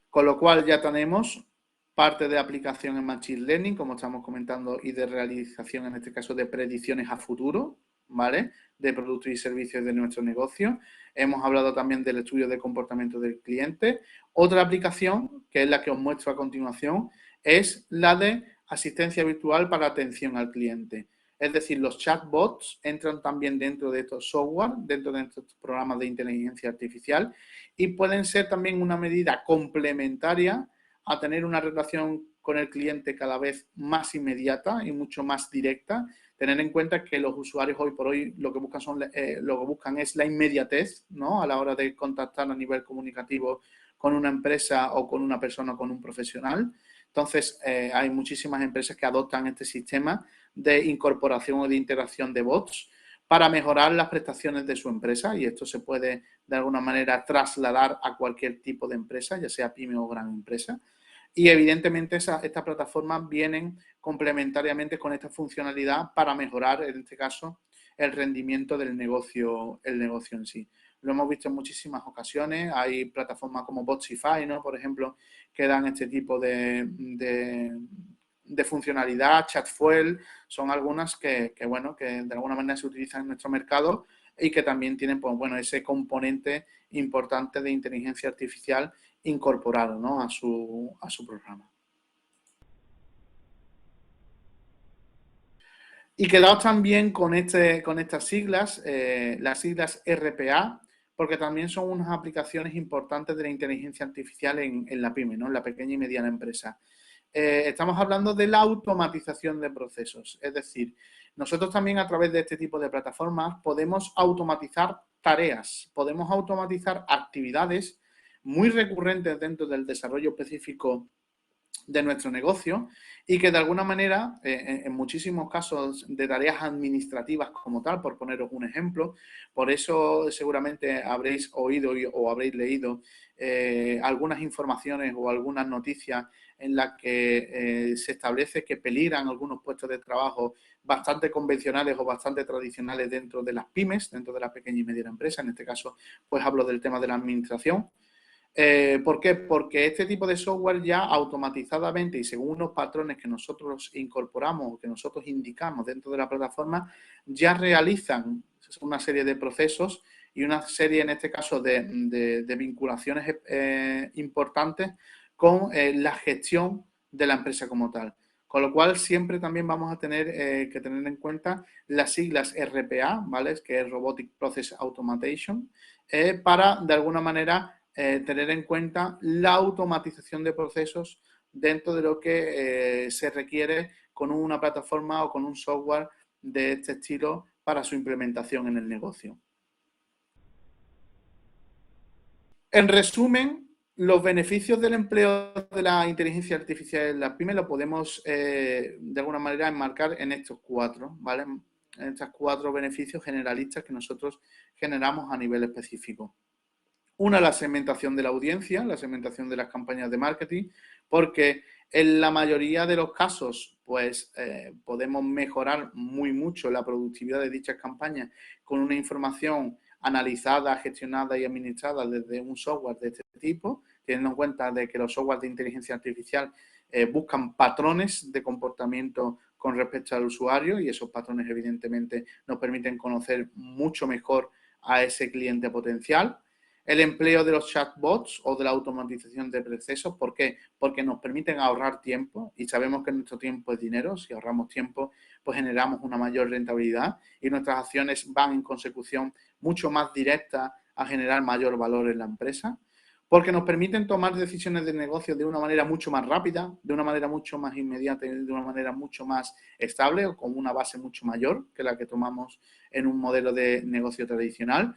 Con lo cual ya tenemos parte de aplicación en Machine Learning, como estamos comentando, y de realización, en este caso, de predicciones a futuro, ¿vale?, de productos y servicios de nuestro negocio. Hemos hablado también del estudio de comportamiento del cliente. Otra aplicación, que es la que os muestro a continuación, es la de asistencia virtual para atención al cliente. Es decir, los chatbots entran también dentro de estos software, dentro de estos programas de inteligencia artificial, y pueden ser también una medida complementaria a tener una relación con el cliente cada vez más inmediata y mucho más directa. Tener en cuenta que los usuarios hoy por hoy lo que buscan es la inmediatez, ¿no?, a la hora de contactar a nivel comunicativo con una empresa o con una persona o con un profesional. Entonces, hay muchísimas empresas que adoptan este sistema de incorporación o de integración de bots para mejorar las prestaciones de su empresa, y esto se puede de alguna manera trasladar a cualquier tipo de empresa, ya sea pyme o gran empresa. Y evidentemente estas plataformas vienen complementariamente con esta funcionalidad para mejorar, en este caso, el rendimiento del negocio, el negocio en sí. Lo hemos visto en muchísimas ocasiones. Hay plataformas como Botsify, ¿no?, por ejemplo, que dan este tipo de funcionalidad. Chatfuel son algunas que, bueno, que de alguna manera se utilizan en nuestro mercado y que también tienen, pues, bueno, ese componente importante de inteligencia artificial incorporado, ¿no?, a su programa. Y quedaos también con estas siglas, las siglas RPA, porque también son unas aplicaciones importantes de la inteligencia artificial en la PYME, ¿no?, en la pequeña y mediana empresa. Estamos hablando de la automatización de procesos, es decir, nosotros también a través de este tipo de plataformas podemos automatizar tareas, podemos automatizar actividades muy recurrentes dentro del desarrollo específico de nuestro negocio y que de alguna manera, en muchísimos casos de tareas administrativas como tal, por poneros un ejemplo, por eso seguramente habréis oído o habréis leído algunas informaciones o algunas noticias en las que se establece que peligran algunos puestos de trabajo bastante convencionales o bastante tradicionales dentro de las pymes, dentro de la pequeña y mediana empresa. En este caso, pues hablo del tema de la administración. ¿Por qué? Porque este tipo de software ya automatizadamente y según unos patrones que nosotros incorporamos o que nosotros indicamos dentro de la plataforma, ya realizan una serie de procesos y una serie, en este caso, de vinculaciones importantes con la gestión de la empresa como tal. Con lo cual, siempre también vamos a tener que tener en cuenta las siglas RPA, ¿vale?, que es Robotic Process Automation, para, de alguna manera, tener en cuenta la automatización de procesos dentro de lo que se requiere con una plataforma o con un software de este estilo para su implementación en el negocio. En resumen, los beneficios del empleo de la inteligencia artificial en la PYME lo podemos de alguna manera enmarcar en estos cuatro, ¿vale?, en estos cuatro beneficios generalistas que nosotros generamos a nivel específico. Una, la segmentación de la audiencia, la segmentación de las campañas de marketing, porque en la mayoría de los casos, pues podemos mejorar muy mucho la productividad de dichas campañas con una información analizada, gestionada y administrada desde un software de este tipo, teniendo en cuenta de que los softwares de inteligencia artificial buscan patrones de comportamiento con respecto al usuario y esos patrones evidentemente nos permiten conocer mucho mejor a ese cliente potencial. El empleo de los chatbots o de la automatización de procesos. ¿Por qué? Porque nos permiten ahorrar tiempo y sabemos que nuestro tiempo es dinero. Si ahorramos tiempo, pues generamos una mayor rentabilidad y nuestras acciones van en consecución mucho más directa a generar mayor valor en la empresa. Porque nos permiten tomar decisiones de negocio de una manera mucho más rápida, de una manera mucho más inmediata y de una manera mucho más estable o con una base mucho mayor que la que tomamos en un modelo de negocio tradicional.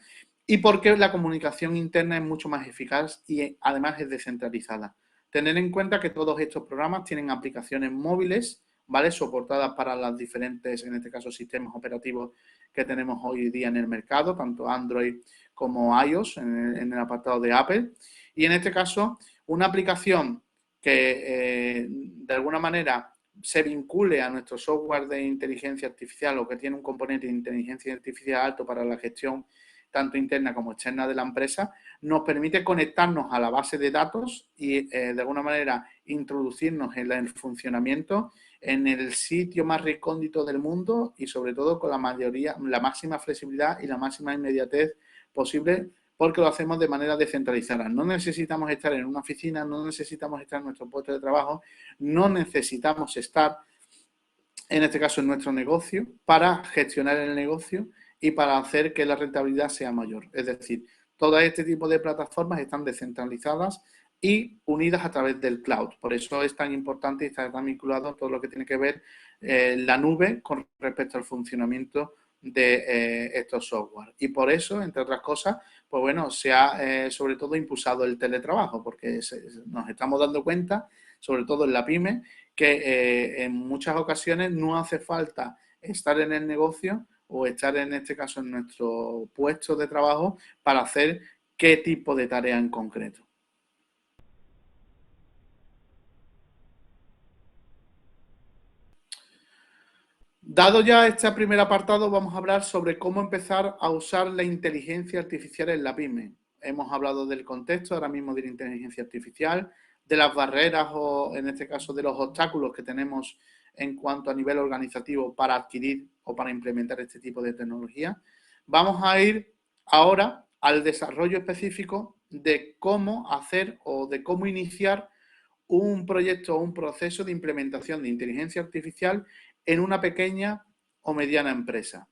Y porque la comunicación interna es mucho más eficaz y además es descentralizada. Tener en cuenta que todos estos programas tienen aplicaciones móviles, ¿vale?, soportadas para las diferentes, en este caso, sistemas operativos que tenemos hoy día en el mercado, tanto Android como iOS, en el apartado de Apple. Y en este caso, una aplicación que de alguna manera se vincule a nuestro software de inteligencia artificial o que tiene un componente de inteligencia artificial alto para la gestión tanto interna como externa de la empresa, nos permite conectarnos a la base de datos y de alguna manera introducirnos en el funcionamiento en el sitio más recóndito del mundo y sobre todo con la máxima flexibilidad y la máxima inmediatez posible, porque lo hacemos de manera descentralizada. No necesitamos estar en una oficina, no necesitamos estar en nuestro puesto de trabajo, no necesitamos estar, en este caso, en nuestro negocio, para gestionar el negocio y para hacer que la rentabilidad sea mayor. Es decir, todo este tipo de plataformas están descentralizadas y unidas a través del cloud. Por eso es tan importante y está tan vinculado a todo lo que tiene que ver la nube con respecto al funcionamiento de estos software. Y por eso, entre otras cosas, pues bueno, se ha sobre todo impulsado el teletrabajo, porque nos estamos dando cuenta, sobre todo en la PYME, que en muchas ocasiones no hace falta estar en el negocio o estar, en este caso, en nuestro puesto de trabajo para hacer qué tipo de tarea en concreto. Dado ya este primer apartado, vamos a hablar sobre cómo empezar a usar la inteligencia artificial en la PYME. Hemos hablado del contexto ahora mismo de la inteligencia artificial, de las barreras o, en este caso, de los obstáculos que tenemos en cuanto a nivel organizativo para adquirir o para implementar este tipo de tecnología. Vamos a ir ahora al desarrollo específico de cómo hacer o de cómo iniciar un proyecto o un proceso de implementación de inteligencia artificial en una pequeña o mediana empresa.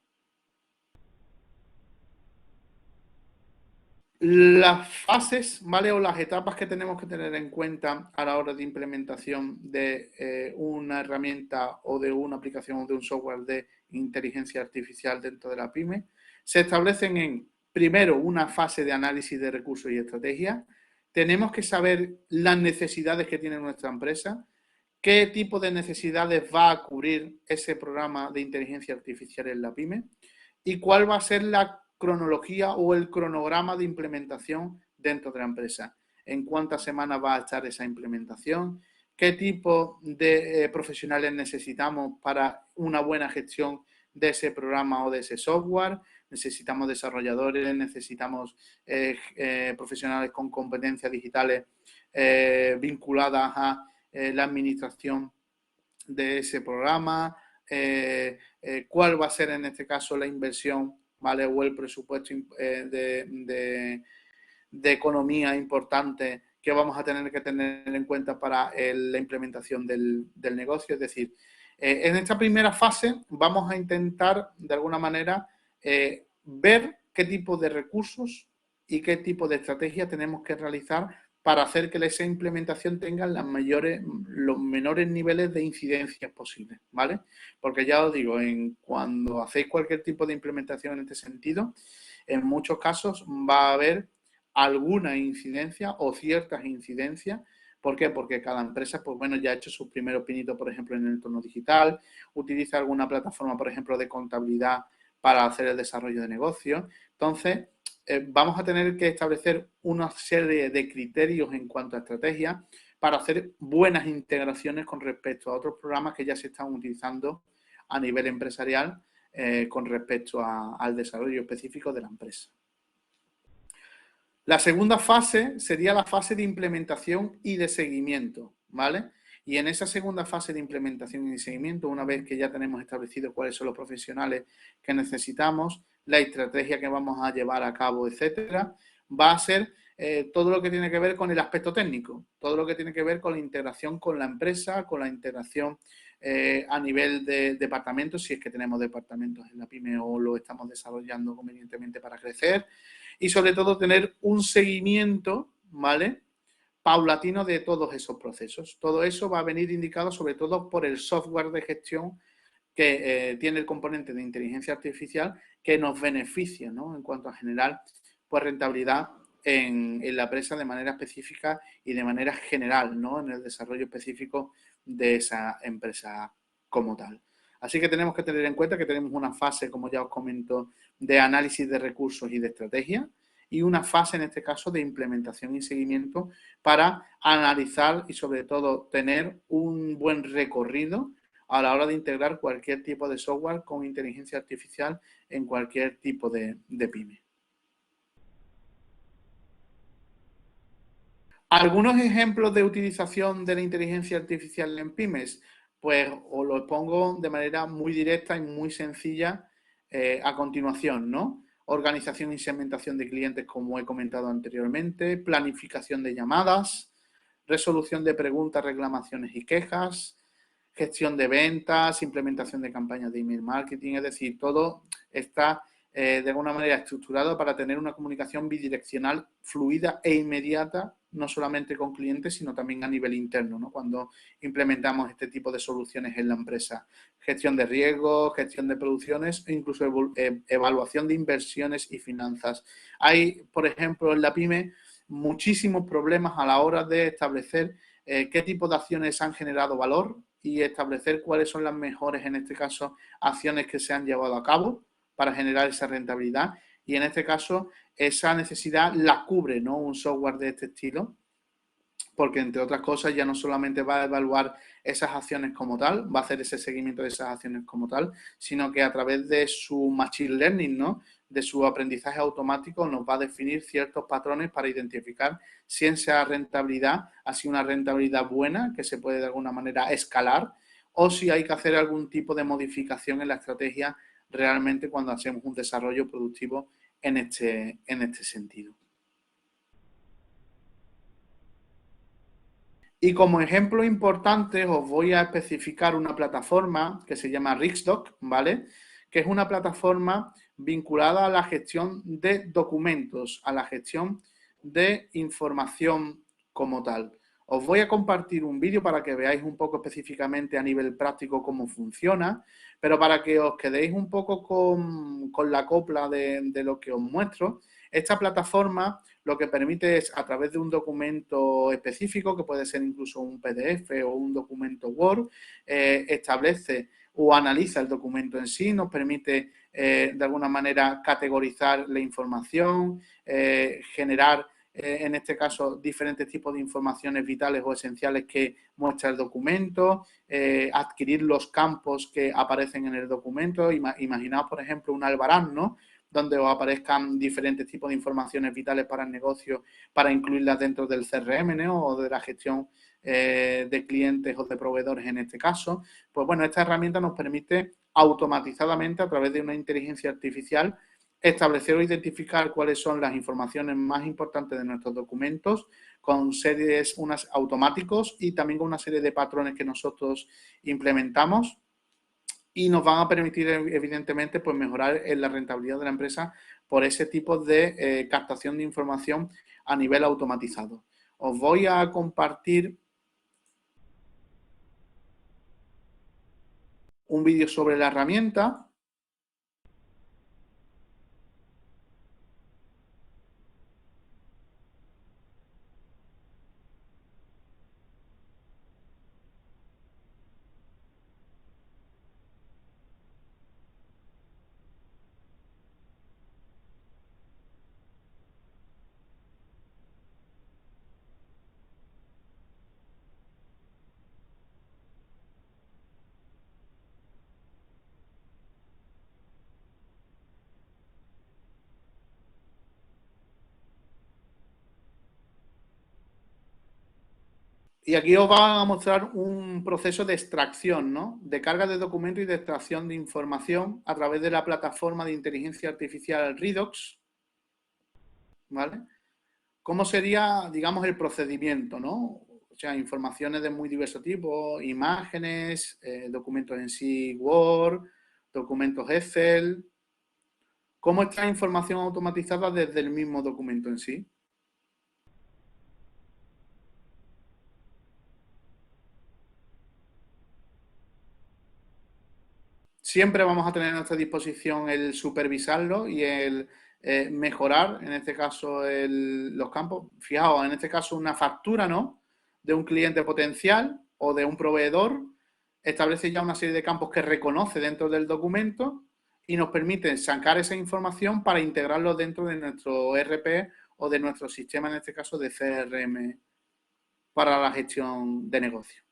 Las fases, ¿vale? O las etapas que tenemos que tener en cuenta a la hora de implementación de una herramienta o de una aplicación o de un software de inteligencia artificial dentro de la pyme, se establecen en, primero, una fase de análisis de recursos y estrategia. Tenemos que saber las necesidades que tiene nuestra empresa, qué tipo de necesidades va a cubrir ese programa de inteligencia artificial en la pyme y cuál va a ser la cronología o el cronograma de implementación dentro de la empresa. En cuántas semanas va a estar esa implementación, qué tipo de profesionales necesitamos para una buena gestión de ese programa o de ese software. Necesitamos desarrolladores, necesitamos profesionales con competencias digitales vinculadas a la administración de ese programa, cuál va a ser en este caso la inversión, ¿vale? O el presupuesto de economía importante que vamos a tener que tener en cuenta para la implementación del negocio. Es decir, en esta primera fase vamos a intentar, de alguna manera, ver qué tipo de recursos y qué tipo de estrategia tenemos que realizar para hacer que esa implementación tenga los menores niveles de incidencias posibles, ¿vale? Porque ya os digo, cuando hacéis cualquier tipo de implementación en este sentido, en muchos casos va a haber alguna incidencia o ciertas incidencias. ¿Por qué? Porque cada empresa, pues bueno, ya ha hecho sus primeros pinitos, por ejemplo, en el entorno digital, utiliza alguna plataforma, por ejemplo, de contabilidad para hacer el desarrollo de negocios. Entonces, vamos a tener que establecer una serie de criterios en cuanto a estrategia para hacer buenas integraciones con respecto a otros programas que ya se están utilizando a nivel empresarial con respecto al desarrollo específico de la empresa. La segunda fase sería la fase de implementación y de seguimiento, ¿vale? Y en esa segunda fase de implementación y de seguimiento, una vez que ya tenemos establecido cuáles son los profesionales que necesitamos, la estrategia que vamos a llevar a cabo, etcétera, va a ser todo lo que tiene que ver con el aspecto técnico, todo lo que tiene que ver con la integración con la empresa, con la integración a nivel de departamentos, si es que tenemos departamentos en la pyme o lo estamos desarrollando convenientemente para crecer, y sobre todo tener un seguimiento, ¿vale?, paulatino de todos esos procesos. Todo eso va a venir indicado sobre todo por el software de gestión que tiene el componente de inteligencia artificial que nos beneficia, ¿no?, en cuanto a generar pues rentabilidad en la empresa de manera específica y de manera general, ¿no?, en el desarrollo específico de esa empresa como tal. Así que tenemos que tener en cuenta que tenemos una fase, como ya os comento, de análisis de recursos y de estrategia y una fase, en este caso, de implementación y seguimiento para analizar y, sobre todo, tener un buen recorrido a la hora de integrar cualquier tipo de software con inteligencia artificial en cualquier tipo de pyme. Algunos ejemplos de utilización de la inteligencia artificial en pymes, pues os los pongo de manera muy directa y muy sencilla a continuación, ¿no? Organización y segmentación de clientes, como he comentado anteriormente, planificación de llamadas, resolución de preguntas, reclamaciones y quejas, gestión de ventas, implementación de campañas de email marketing, es decir, todo está de alguna manera estructurado para tener una comunicación bidireccional fluida e inmediata, no solamente con clientes, sino también a nivel interno, ¿no?, cuando implementamos este tipo de soluciones en la empresa. Gestión de riesgos, gestión de producciones e incluso evaluación de inversiones y finanzas. Hay, por ejemplo, en la pyme muchísimos problemas a la hora de establecer qué tipo de acciones han generado valor y establecer cuáles son las mejores, en este caso, acciones que se han llevado a cabo para generar esa rentabilidad. Y en este caso, esa necesidad la cubre, ¿no?, un software de este estilo, porque entre otras cosas ya no solamente va a evaluar esas acciones como tal, va a hacer ese seguimiento de esas acciones como tal, sino que a través de su machine learning, ¿no?, de su aprendizaje automático, nos va a definir ciertos patrones para identificar si esa rentabilidad ha sido una rentabilidad buena, que se puede de alguna manera escalar, o si hay que hacer algún tipo de modificación en la estrategia realmente cuando hacemos un desarrollo productivo en este sentido. Y como ejemplo importante os voy a especificar una plataforma que se llama Rixdoc, ¿vale? Que es una plataforma vinculada a la gestión de documentos, a la gestión de información como tal. Os voy a compartir un vídeo para que veáis un poco específicamente a nivel práctico cómo funciona, pero para que os quedéis un poco con la copla de lo que os muestro. Esta plataforma lo que permite es, a través de un documento específico, que puede ser incluso un PDF o un documento Word, establece o analiza el documento en sí, nos permite de alguna manera categorizar la información, generar en este caso diferentes tipos de informaciones vitales o esenciales que muestra el documento, adquirir los campos que aparecen en el documento. Imaginaos, por ejemplo, un albarán, ¿no?, donde os aparezcan diferentes tipos de informaciones vitales para el negocio, para incluirlas dentro del CRM, ¿no?, o de la gestión de clientes o de proveedores en este caso. Pues bueno, esta herramienta nos permite automatizadamente, a través de una inteligencia artificial, establecer o identificar cuáles son las informaciones más importantes de nuestros documentos, con series automáticos y también con una serie de patrones que nosotros implementamos, y nos van a permitir, evidentemente, pues mejorar en la rentabilidad de la empresa por ese tipo de captación de información a nivel automatizado. Os voy a compartir un vídeo sobre la herramienta. Y aquí os va a mostrar un proceso de extracción, ¿no?, de carga de documentos y de extracción de información a través de la plataforma de inteligencia artificial Redox, ¿vale? ¿Cómo sería, digamos, el procedimiento, ¿no? O sea, informaciones de muy diverso tipo, imágenes, documentos en sí, Word, documentos Excel. ¿Cómo está la información automatizada desde el mismo documento en sí? Siempre vamos a tener a nuestra disposición el supervisarlo y el mejorar, en este caso, los campos. Fijaos, en este caso una factura, ¿no?, de un cliente potencial o de un proveedor, establece ya una serie de campos que reconoce dentro del documento y nos permite sacar esa información para integrarlo dentro de nuestro ERP o de nuestro sistema, en este caso de CRM, para la gestión de negocio.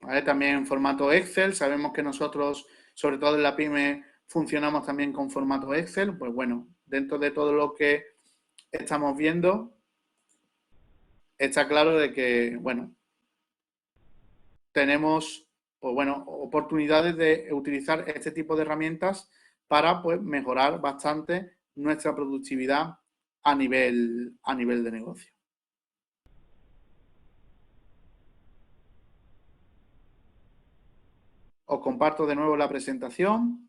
¿Vale? También en formato Excel, sabemos que nosotros, sobre todo en la PyME, funcionamos también con formato Excel. Pues bueno, dentro de todo lo que estamos viendo, está claro de que, bueno, tenemos, pues bueno, oportunidades de utilizar este tipo de herramientas para, pues, mejorar bastante nuestra productividad a nivel de negocio. Os comparto de nuevo la presentación.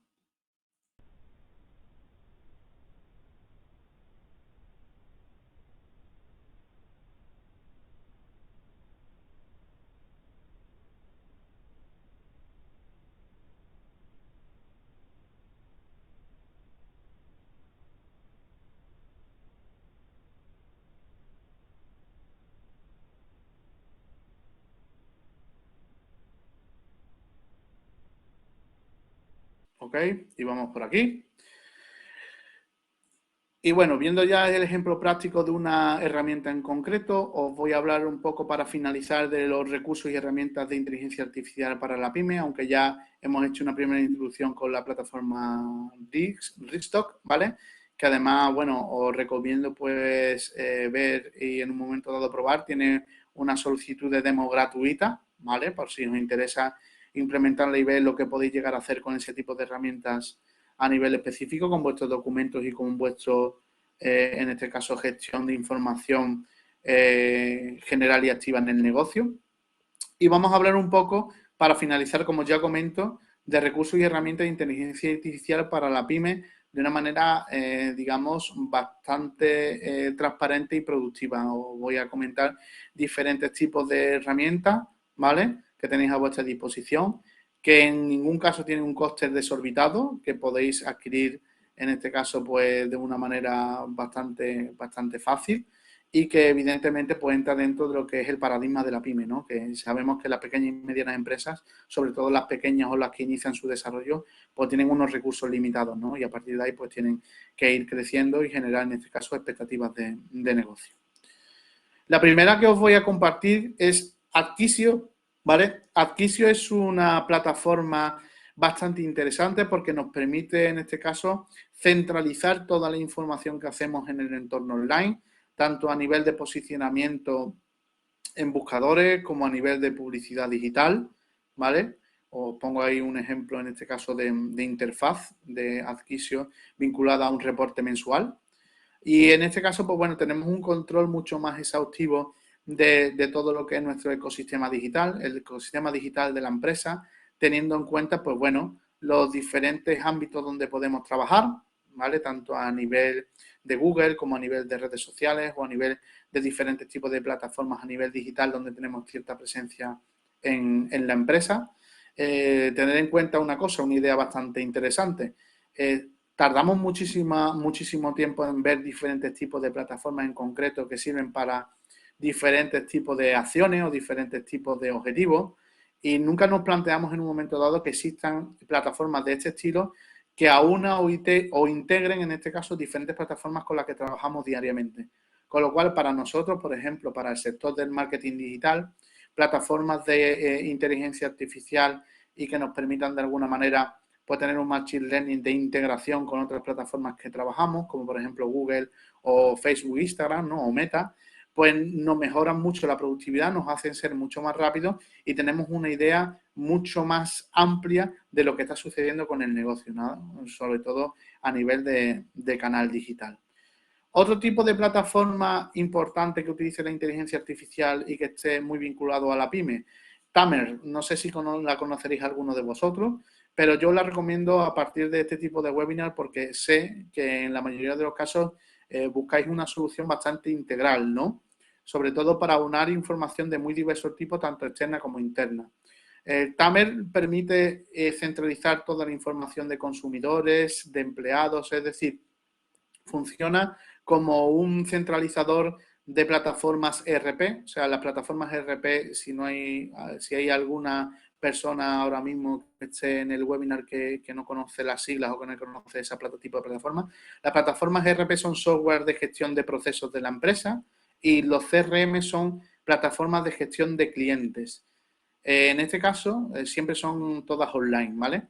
¿Ok? Y vamos por aquí. Y bueno, viendo ya el ejemplo práctico de una herramienta en concreto, os voy a hablar un poco para finalizar de los recursos y herramientas de inteligencia artificial para la pyme, aunque ya hemos hecho una primera introducción con la plataforma Digstock, ¿vale? Que además, bueno, os recomiendo pues ver y en un momento dado probar. Tiene una solicitud de demo gratuita, ¿vale? Por si os interesa implementarla y ver lo que podéis llegar a hacer con ese tipo de herramientas a nivel específico con vuestros documentos y con vuestro, en este caso, gestión de información general y activa en el negocio. Y vamos a hablar un poco, para finalizar, como ya comento, de recursos y herramientas de inteligencia artificial para la pyme de una manera, digamos, bastante transparente y productiva. Os voy a comentar diferentes tipos de herramientas, ¿vale?, que tenéis a vuestra disposición, que en ningún caso tienen un coste desorbitado, que podéis adquirir, en este caso, pues de una manera bastante fácil y que evidentemente pues entra dentro de lo que es el paradigma de la pyme, ¿no? Que sabemos que las pequeñas y medianas empresas, sobre todo las pequeñas o las que inician su desarrollo, pues tienen unos recursos limitados, ¿no? Y a partir de ahí pues tienen que ir creciendo y generar, en este caso, expectativas de negocio. La primera que os voy a compartir es Adquisio, ¿vale? Adquisio es una plataforma bastante interesante porque nos permite, en este caso, centralizar toda la información que hacemos en el entorno online, tanto a nivel de posicionamiento en buscadores como a nivel de publicidad digital, ¿vale? Os pongo ahí un ejemplo, en este caso, de interfaz de Adquisio vinculada a un reporte mensual. Y en este caso, pues bueno, tenemos un control mucho más exhaustivo de todo lo que es nuestro ecosistema digital, el ecosistema digital de la empresa, teniendo en cuenta, pues bueno, los diferentes ámbitos donde podemos trabajar, ¿vale? Tanto a nivel de Google como a nivel de redes sociales o a nivel de diferentes tipos de plataformas a nivel digital donde tenemos cierta presencia en la empresa. Tener en cuenta una cosa, una idea bastante interesante. Tardamos muchísimo tiempo en ver diferentes tipos de plataformas en concreto que sirven para diferentes tipos de acciones o diferentes tipos de objetivos y nunca nos planteamos en un momento dado que existan plataformas de este estilo que aúna o integren, en este caso, diferentes plataformas con las que trabajamos diariamente. Con lo cual, para nosotros, por ejemplo, para el sector del marketing digital, plataformas de inteligencia artificial y que nos permitan de alguna manera pues tener un machine learning de integración con otras plataformas que trabajamos, como por ejemplo Google o Facebook, Instagram, ¿no? O Meta, pues nos mejoran mucho la productividad, nos hacen ser mucho más rápidos y tenemos una idea mucho más amplia de lo que está sucediendo con el negocio, ¿no? Sobre todo a nivel de canal digital. Otro tipo de plataforma importante que utilice la inteligencia artificial y que esté muy vinculado a la pyme, Tamer, no sé si la conoceréis alguno de vosotros, pero yo la recomiendo a partir de este tipo de webinar porque sé que en la mayoría de los casos buscáis una solución bastante integral, ¿no? Sobre todo para aunar información de muy diversos tipos, tanto externa como interna. Tamer permite centralizar toda la información de consumidores, de empleados, es decir, funciona como un centralizador de plataformas ERP, o sea, las plataformas ERP, si hay alguna persona ahora mismo que esté en el webinar que no conoce las siglas o que no conoce ese tipo de plataformas, las plataformas ERP son software de gestión de procesos de la empresa y los CRM son plataformas de gestión de clientes. En este caso, siempre son todas online, ¿vale?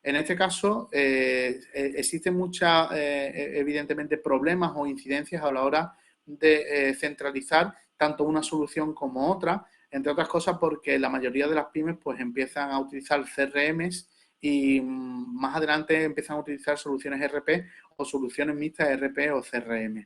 En este caso, existen muchas, evidentemente, problemas o incidencias a la hora de centralizar tanto una solución como otra, entre otras cosas porque la mayoría de las pymes pues empiezan a utilizar CRMs y más adelante empiezan a utilizar soluciones ERP o soluciones mixtas ERP o CRM.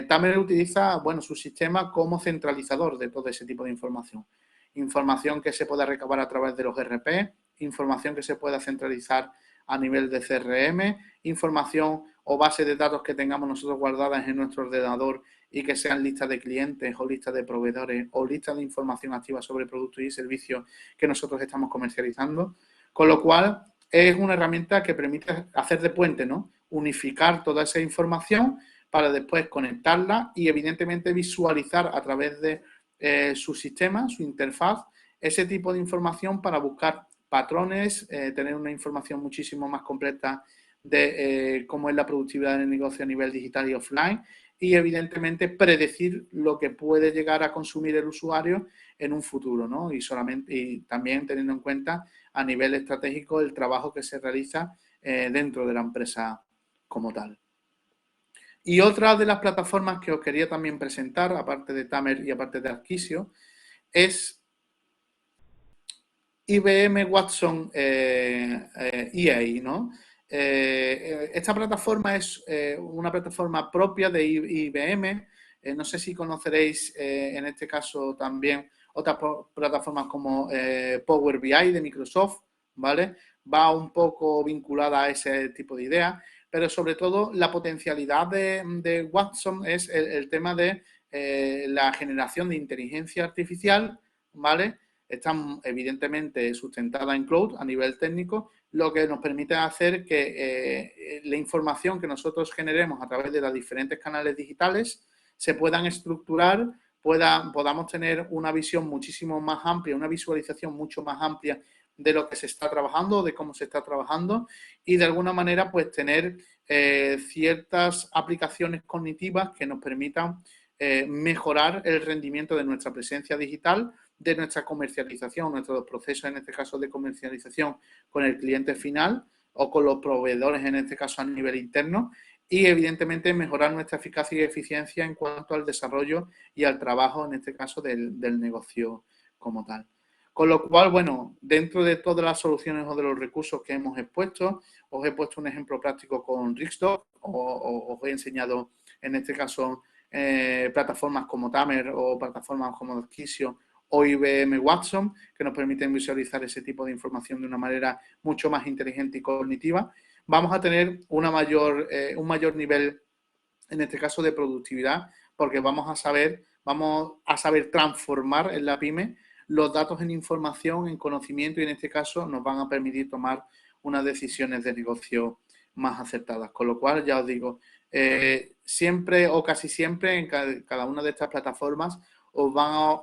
También utiliza, bueno, su sistema como centralizador de todo ese tipo de información. Información que se pueda recabar a través de los ERP, información que se pueda centralizar a nivel de CRM, información o base de datos que tengamos nosotros guardadas en nuestro ordenador y que sean listas de clientes o listas de proveedores o listas de información activa sobre productos y servicios que nosotros estamos comercializando. Con lo cual, es una herramienta que permite hacer de puente, ¿no? Unificar toda esa información para después conectarla y, evidentemente, visualizar a través de su sistema, su interfaz, ese tipo de información para buscar patrones, tener una información muchísimo más completa de cómo es la productividad del negocio a nivel digital y offline y, evidentemente, predecir lo que puede llegar a consumir el usuario en un futuro, ¿no? Y también teniendo en cuenta a nivel estratégico el trabajo que se realiza dentro de la empresa como tal. Y otra de las plataformas que os quería también presentar, aparte de Tamer y aparte de Adquisio, es IBM Watson EA, ¿no? Esta plataforma es una plataforma propia de IBM. No sé si conoceréis en este caso también otras plataformas como Power BI de Microsoft, ¿vale? Va un poco vinculada a ese tipo de ideas, pero sobre todo la potencialidad de Watson es el tema de la generación de inteligencia artificial, ¿vale? Están evidentemente sustentadas en cloud a nivel técnico, lo que nos permite hacer que la información que nosotros generemos a través de los diferentes canales digitales se puedan estructurar, podamos tener una visión muchísimo más amplia, una visualización mucho más amplia de lo que se está trabajando, de cómo se está trabajando y de alguna manera pues tener ciertas aplicaciones cognitivas que nos permitan mejorar el rendimiento de nuestra presencia digital, de nuestra comercialización, nuestros procesos, en este caso de comercialización con el cliente final o con los proveedores, en este caso a nivel interno, y evidentemente mejorar nuestra eficacia y eficiencia en cuanto al desarrollo y al trabajo, en este caso del negocio como tal. Con lo cual, bueno, dentro de todas las soluciones o de los recursos que hemos expuesto, os he puesto un ejemplo práctico con Rixdoc, os he enseñado en este caso plataformas como Tamer o plataformas como Adquisio o IBM Watson, que nos permiten visualizar ese tipo de información de una manera mucho más inteligente y cognitiva. Vamos a tener un mayor nivel, en este caso, de productividad, porque vamos a saber transformar en la pyme los datos en información, en conocimiento, y en este caso nos van a permitir tomar unas decisiones de negocio más acertadas. Con lo cual, ya os digo, siempre o casi siempre en cada una de estas plataformas os van a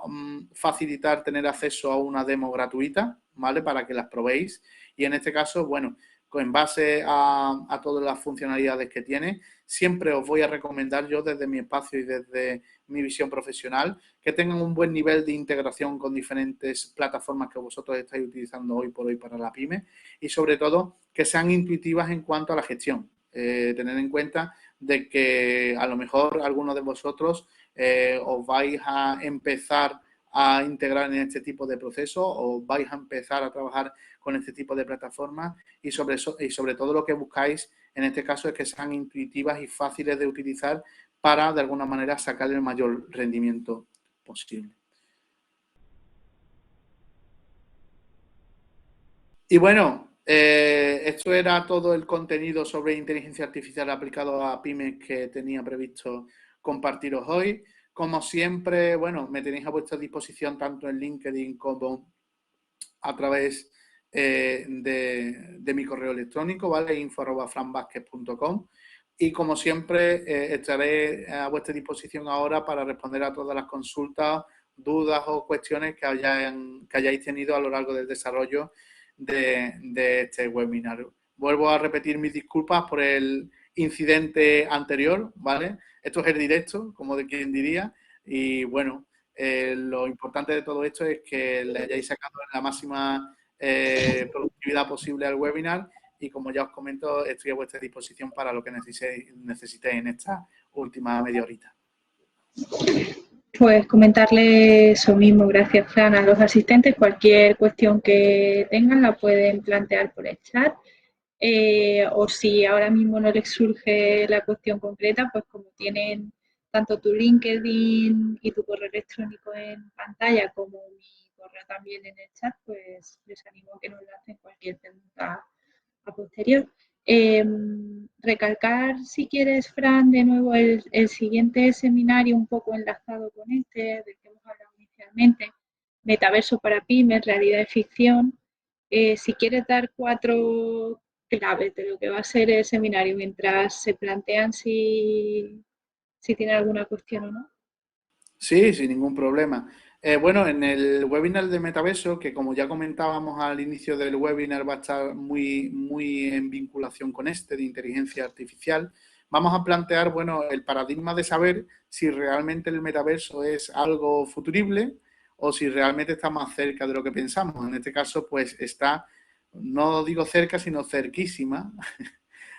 facilitar tener acceso a una demo gratuita, ¿vale? Para que las probéis. Y en este caso, bueno, en base a todas las funcionalidades que tiene, siempre os voy a recomendar yo desde mi espacio y desde mi visión profesional que tengan un buen nivel de integración con diferentes plataformas que vosotros estáis utilizando hoy por hoy para la pyme y sobre todo que sean intuitivas en cuanto a la gestión. Tener en cuenta de que a lo mejor algunos de vosotros os vais a empezar a integrar en este tipo de procesos o vais a empezar a trabajar con este tipo de plataformas y sobre todo lo que buscáis en este caso es que sean intuitivas y fáciles de utilizar para de alguna manera sacar el mayor rendimiento posible. Y bueno, esto era todo el contenido sobre inteligencia artificial aplicado a pymes que tenía previsto compartiros hoy. Como siempre, bueno, me tenéis a vuestra disposición tanto en LinkedIn como a través de mi correo electrónico, ¿vale? info@franvasquez.com. Y como siempre, estaré a vuestra disposición ahora para responder a todas las consultas, dudas o cuestiones que hayáis tenido a lo largo del desarrollo de este webinar. Vuelvo a repetir mis disculpas por el incidente anterior, ¿vale? Esto es el directo, como de quien diría, y bueno, lo importante de todo esto es que le hayáis sacado la máxima productividad posible al webinar y como ya os comento, estoy a vuestra disposición para lo que necesitéis en esta última media horita. Pues comentarle eso mismo, gracias Fran, a los asistentes. Cualquier cuestión que tengan la pueden plantear por el chat. O si ahora mismo no les surge la cuestión concreta, pues como tienen tanto tu LinkedIn y tu correo electrónico en pantalla como mi correo también en el chat, pues les animo a que nos lancen cualquier pregunta a posterior. Recalcar, si quieres, Fran, de nuevo el siguiente seminario un poco enlazado con este, del que hemos hablado inicialmente, Metaverso para Pymes, Realidad y Ficción. Si quieres dar 4 claves de lo que va a ser el seminario mientras se plantean si tienen alguna cuestión o no. Sí, sin ningún problema. Bueno, en el webinar de Metaverso, que como ya comentábamos al inicio del webinar, va a estar muy en vinculación con de inteligencia artificial, vamos a plantear, bueno, el paradigma de saber si realmente el metaverso es algo futurible o si realmente está más cerca de lo que pensamos. En este caso, pues está, no digo cerca, sino cerquísima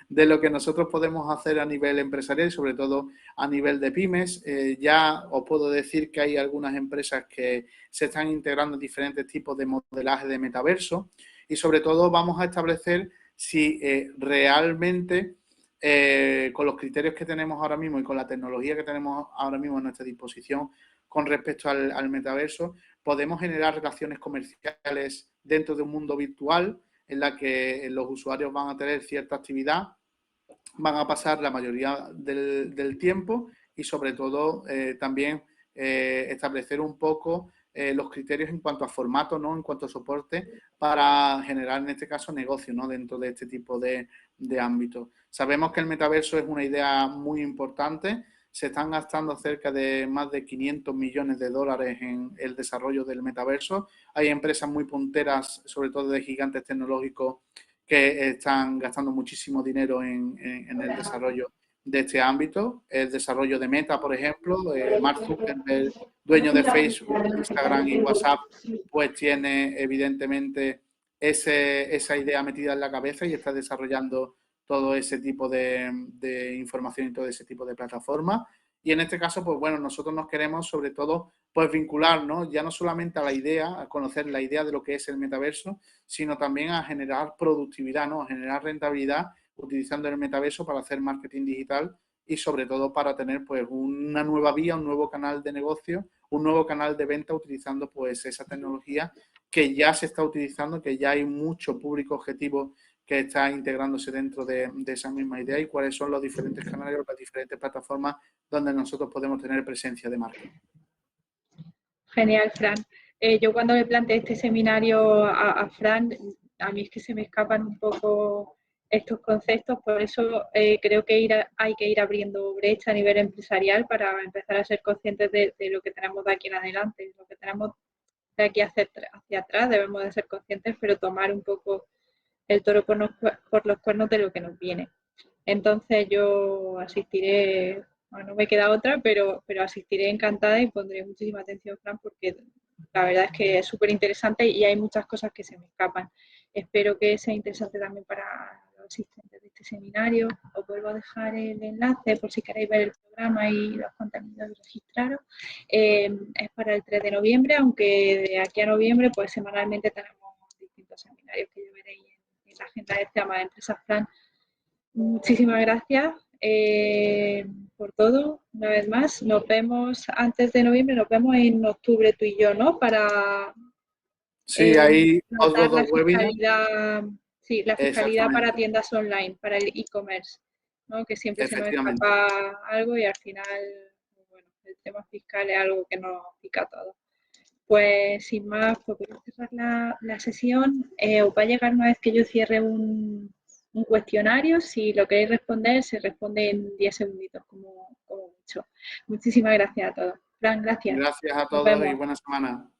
de lo que nosotros podemos hacer a nivel empresarial y sobre todo a nivel de pymes. Ya os puedo decir que hay algunas empresas que se están integrando en diferentes tipos de modelaje de metaverso y sobre todo vamos a establecer si realmente con los criterios que tenemos ahora mismo y con la tecnología que tenemos ahora mismo a nuestra disposición con respecto al metaverso, podemos generar relaciones comerciales dentro de un mundo virtual en la que los usuarios van a tener cierta actividad, van a pasar la mayoría del tiempo y sobre todo también establecer un poco los criterios en cuanto a formato, ¿no? En cuanto a soporte para generar en este caso negocio, ¿no? Dentro de este tipo de ámbitos. Sabemos que el metaverso es una idea muy importante. Se están gastando cerca de más de 500 millones de dólares en el desarrollo del metaverso. Hay empresas muy punteras, sobre todo de gigantes tecnológicos, que están gastando muchísimo dinero en el desarrollo de este ámbito. El desarrollo de Meta, por ejemplo, Mark Zuckerberg, dueño de Facebook, Instagram y WhatsApp, pues tiene evidentemente esa idea metida en la cabeza y está desarrollando todo ese tipo de información y todo ese tipo de plataformas. Y en este caso, pues bueno, nosotros nos queremos sobre todo pues vincular, ¿no? Ya no solamente a la idea, a conocer la idea de lo que es el metaverso, sino también a generar productividad, ¿no? A generar rentabilidad utilizando el metaverso para hacer marketing digital y sobre todo para tener pues una nueva vía, un nuevo canal de negocio, un nuevo canal de venta utilizando pues esa tecnología que ya se está utilizando, que ya hay mucho público objetivo que está integrándose dentro de esa misma idea y cuáles son los diferentes canales o las diferentes plataformas donde nosotros podemos tener presencia de marca. Genial, Fran. Yo cuando me planteé este seminario a Fran, a mí es que se me escapan un poco estos conceptos, por eso creo que hay que ir abriendo brecha a nivel empresarial para empezar a ser conscientes de lo que tenemos de aquí en adelante, lo que tenemos de aquí hacia atrás, debemos de ser conscientes, pero tomar un poco el toro por los cuernos de lo que nos viene. Entonces yo asistiré, bueno, no me queda otra, pero asistiré encantada y pondré muchísima atención, Fran, porque la verdad es que es súper interesante y hay muchas cosas que se me escapan. Espero que sea interesante también para los asistentes de este seminario. Os vuelvo a dejar el enlace por si queréis ver el programa y los contenidos y registraros. Es para el 3 de noviembre, aunque de aquí a noviembre pues semanalmente tenemos distintos seminarios que ya veréis en la agenda de tema de Empresas Fran. Muchísimas gracias por todo, una vez más. Nos vemos antes de noviembre, nos vemos en octubre tú y yo, ¿no? Para Sí, hay otros tratar dos webinars. la fiscalidad para Exactamente, tiendas online, para el e-commerce, ¿no? Que siempre se nos efectivamente. escapa algo y al final, bueno, el tema fiscal es algo que nos pica a todos. Pues sin más, pues voy a cerrar la sesión. Os va a llegar una vez que yo cierre un cuestionario. Si lo queréis responder, se responde en 10 segunditos, como mucho. Muchísimas gracias a todos. Fran, gracias. Gracias a Nos todos y vemos. buena semana.